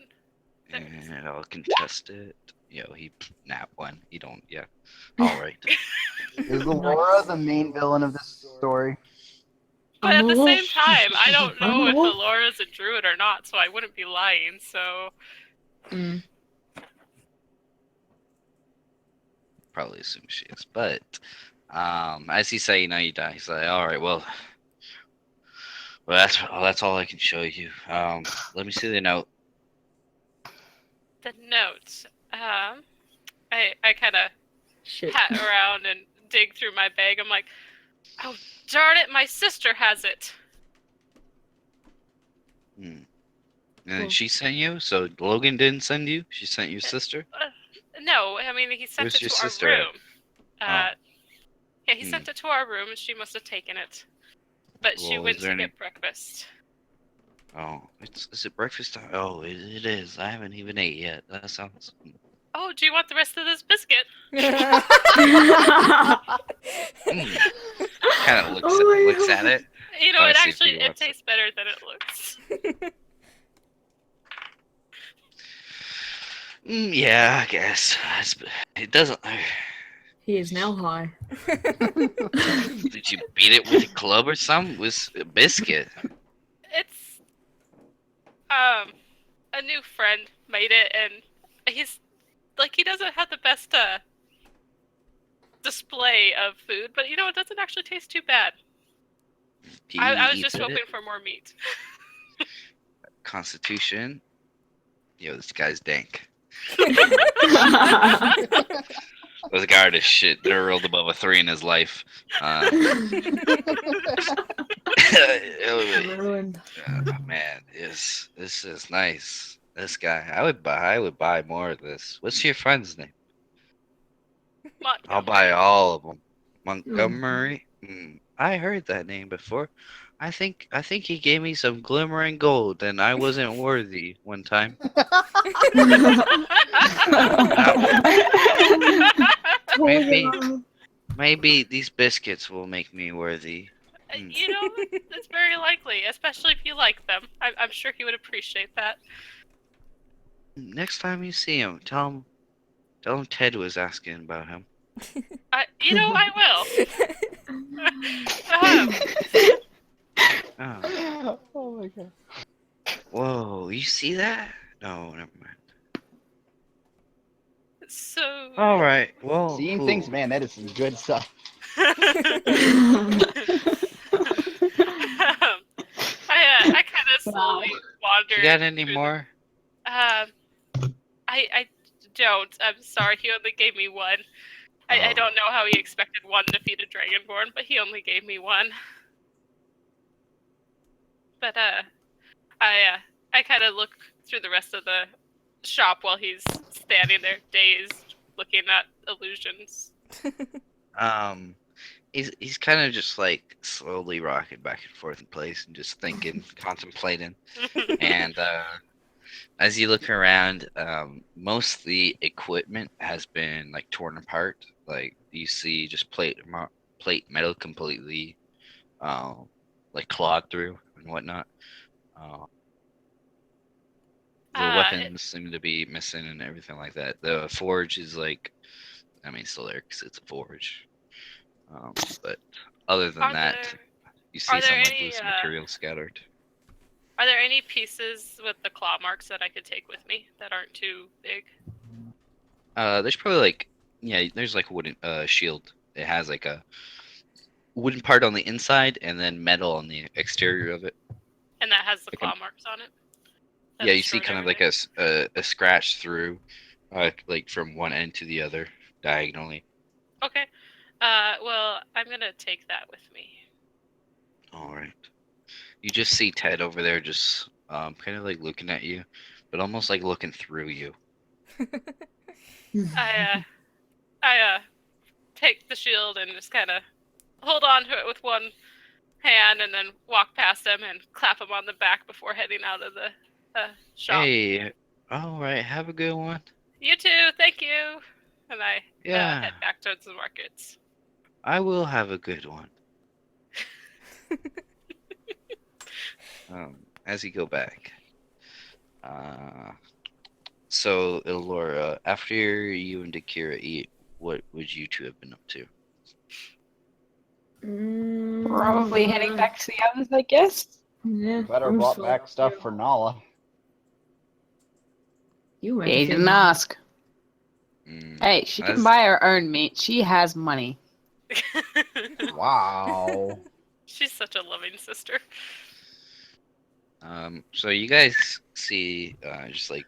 There it is. And I'll contest it. He nap one. You don't. Yeah. All right. Is Laura the main villain of this story? But at the same time, I don't know if Alora's a druid or not, so I wouldn't be lying, so... Probably assume she is, but as you say, you die. He's like, all right, well, that's all I can show you. Let me see the note. The note. I kind of pat around and dig through my bag. I'm like, oh, darn it, my sister has it. And she sent you? So Logan didn't send you? She sent your sister? No, I mean, he sent Where's it your to sister our room. at? Yeah, he sent it to our room, and she must have taken it. But she Well, went is there to any- get breakfast. Oh, is it breakfast time? Oh, it is. I haven't even ate yet. That sounds... Oh, do you want the rest of this biscuit? Kind of looks at it. You know, I it see if actually he it wants it. tastes better than it looks. Yeah, I guess. It doesn't... He is now high. Did you beat it with a club or something? With a biscuit? It's a new friend made it, and he's like, he doesn't have the best display of food, but you know, it doesn't actually taste too bad. I was just hoping for more meat. Constitution. This guy's dank. This guard is shit. Never rolled above a 3 in his life. Ruined. Man, this is nice. This guy, I would buy more of this. What's your friend's name? I'll buy all of them. Montgomery. I heard that name before. I think he gave me some glimmering gold, and I wasn't worthy one time. Maybe these biscuits will make me worthy. You know, it's very likely, especially if you like them. I'm sure he would appreciate that. Next time you see him, tell him Ted was asking about him. I will. Oh. Oh my god. Whoa, you see that? No, never mind. So. All right. Well, Seeing cool. things, man, that is some good stuff. I kind of slowly wandered. You got any through more? I don't. I'm sorry. He only gave me one. I Oh. don't know how he expected one to feed a dragonborn, but he only gave me one. But I kind of look through the rest of the shop while he's standing there, dazed, looking at illusions. He's kind of just like slowly rocking back and forth in place and just thinking, contemplating. And as you look around, most of the equipment has been like torn apart. Like you see, just plate metal completely, like clawed through and whatnot. The weapons seem to be missing and everything like that. The forge is like, I mean, still there because it's a forge. But other than that, you see some like loose material scattered. Are there any pieces with the claw marks that I could take with me that aren't too big? There's probably like, yeah, there's like a wooden shield. It has like a wooden part on the inside and then metal on the exterior of it. And that has the Like claw marks on it? That Yeah, you see destroyed kind of like a scratch through, like from one end to the other diagonally. Okay. Well, I'm gonna take that with me. All right. You just see Ted over there, just kind of like looking at you, but almost like looking through you. I take the shield and just kind of hold on to it with one hand, and then walk past him and clap him on the back before heading out of the shop. Hey, all right, have a good one. You too, thank you. And I head back towards the markets. I will have a good one. As you go back. So, Elora, after you and Akira eat, what would you two have been up to? Probably heading back to the others, I guess. Yeah. Better I'm brought just back like, stuff for Nala. You went He to didn't ask. Mm, Hey, she can that's- buy her own meat. She has money. Wow. She's such a loving sister. So you guys see, just like,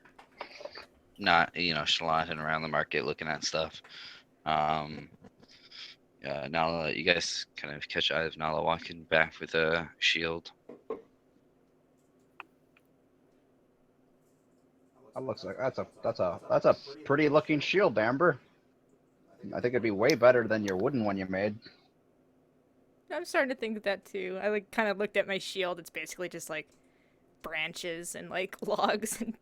not, shalonting around the market looking at stuff. Nala, you guys kind of catch eyes of Nala walking back with a shield. That looks like that's a pretty looking shield, Amber. I think it'd be way better than your wooden one you made. I'm starting to think that too. I like kind of looked at my shield. It's basically just like branches and like logs and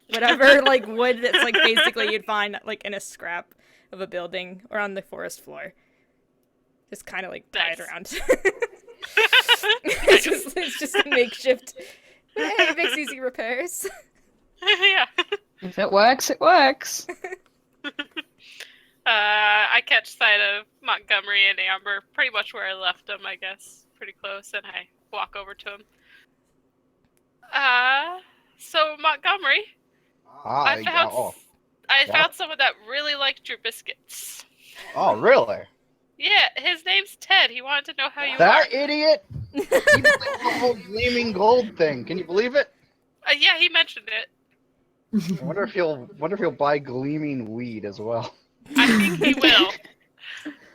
whatever like wood that's like basically you'd find like in a scrap of a building or on the forest floor. Just kind of like tied around. It's just a makeshift. Hey, it makes easy repairs. Yeah. If it works, it works. I catch sight of Montgomery and Amber pretty much where I left them, I guess. Pretty close, and I walk over to him. So Montgomery, I found someone that really liked your biscuits. Oh, really? Yeah, his name's Ted. He wanted to know how you That are. idiot! He believed the whole gleaming gold thing. Can you believe it? Yeah, he mentioned it. I wonder if he'll buy gleaming weed as well. I think he will.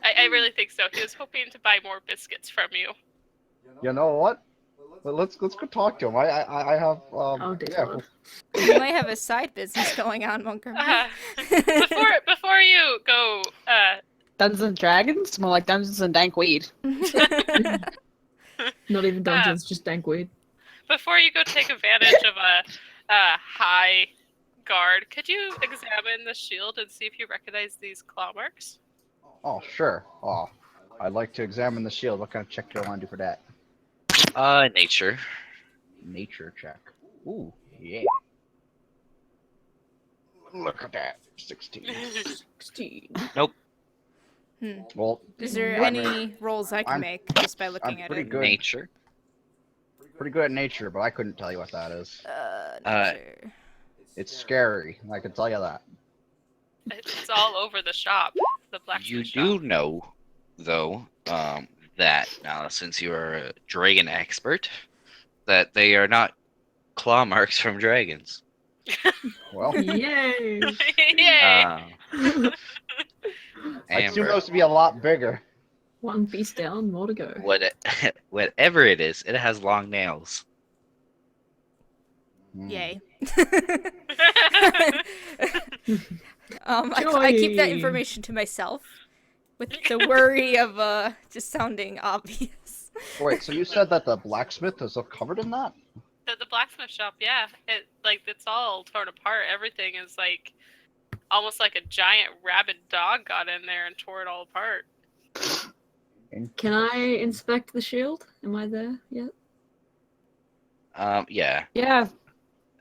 I really think so. He was hoping to buy more biscuits from you. You know what? Well, let's go talk to him. I have Oh, dear yeah. Lord. You might have a side business going on, Montgomery. Before you go, Dungeons and Dragons? More like Dungeons and Dank Weed. Not even dungeons, just dank weed. before you go take advantage of a high guard, could you examine the shield and see if you recognize these claw marks? Oh, sure. Oh, I'd like to examine the shield. What kind of check do I want to do for that? Nature. Nature check. Ooh, yeah. Look at that. 16. 16. Hmm. Well, Is there I mean, any rolls I can I'm- make just by looking at pretty it? good. Nature. pretty good at nature, but I couldn't tell you what that is. Nature. It's scary. I can tell you that. It's all over the shop. The You blacksmith do shop. know, though, that now since you are a dragon expert, that they are not claw marks from dragons. Well, Yay! Yay! Uh, I assume Amber, those to be a lot bigger. One piece down, more to go. whatever it is, it has long nails. Yay. I keep that Joy. information to myself with the worry of just sounding obvious. Wait, so you said that the blacksmith is covered in that? The blacksmith shop, yeah. It's all torn apart. Everything is like almost like a giant rabid dog got in there and tore it all apart. Can I inspect the shield? Am I there yet? Yeah. Yeah.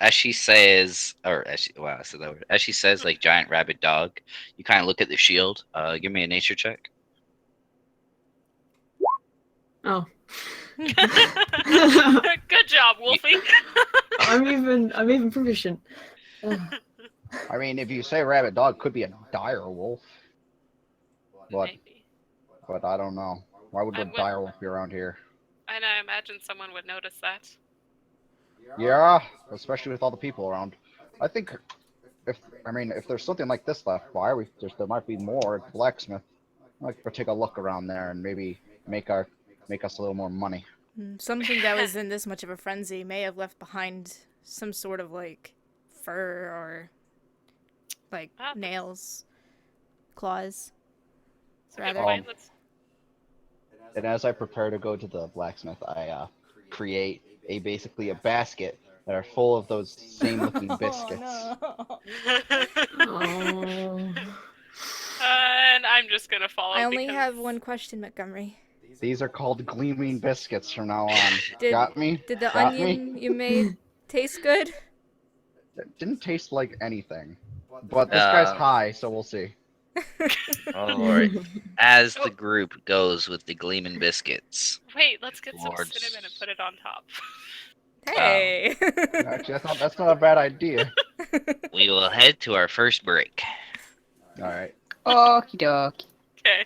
As she says, wow, I said that word. As she says, like giant rabid dog, you kind of look at the shield. Give me a nature check. Oh. Good job, Wolfie. I'm even proficient. I mean, if you say rabbit dog, could be a dire wolf. But, Maybe. but I don't know. Why would I a would- dire wolf be around here? And I imagine someone would notice that. Yeah, especially with all the people around. I think if there's something like this left, why are we? There might be more at the blacksmith. I'd like to take a look around there and maybe make us a little more money. Something that was in this much of a frenzy may have left behind some sort of like fur or like nails, claws. That's a good Rather. point. Let's- And as I prepare to go to the blacksmith, I create basically a basket that are full of those same looking biscuits. Oh, Oh. And I'm just gonna follow. I only because- have one question, Montgomery. These are called gleaming biscuits from now on. Did- Got me? Did the Got onion me? you made taste good? It didn't taste like anything. But this guy's high, so we'll see. Alright. As the group goes with the gleaming biscuits, Wait, let's get some Lords. cinnamon and put it on top. Hey. Actually, that's not a bad idea. we will head to our first break. Alright. Okie dokie. Okay.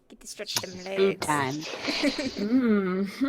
Get to stretch them Food legs. time. Mm-hmm.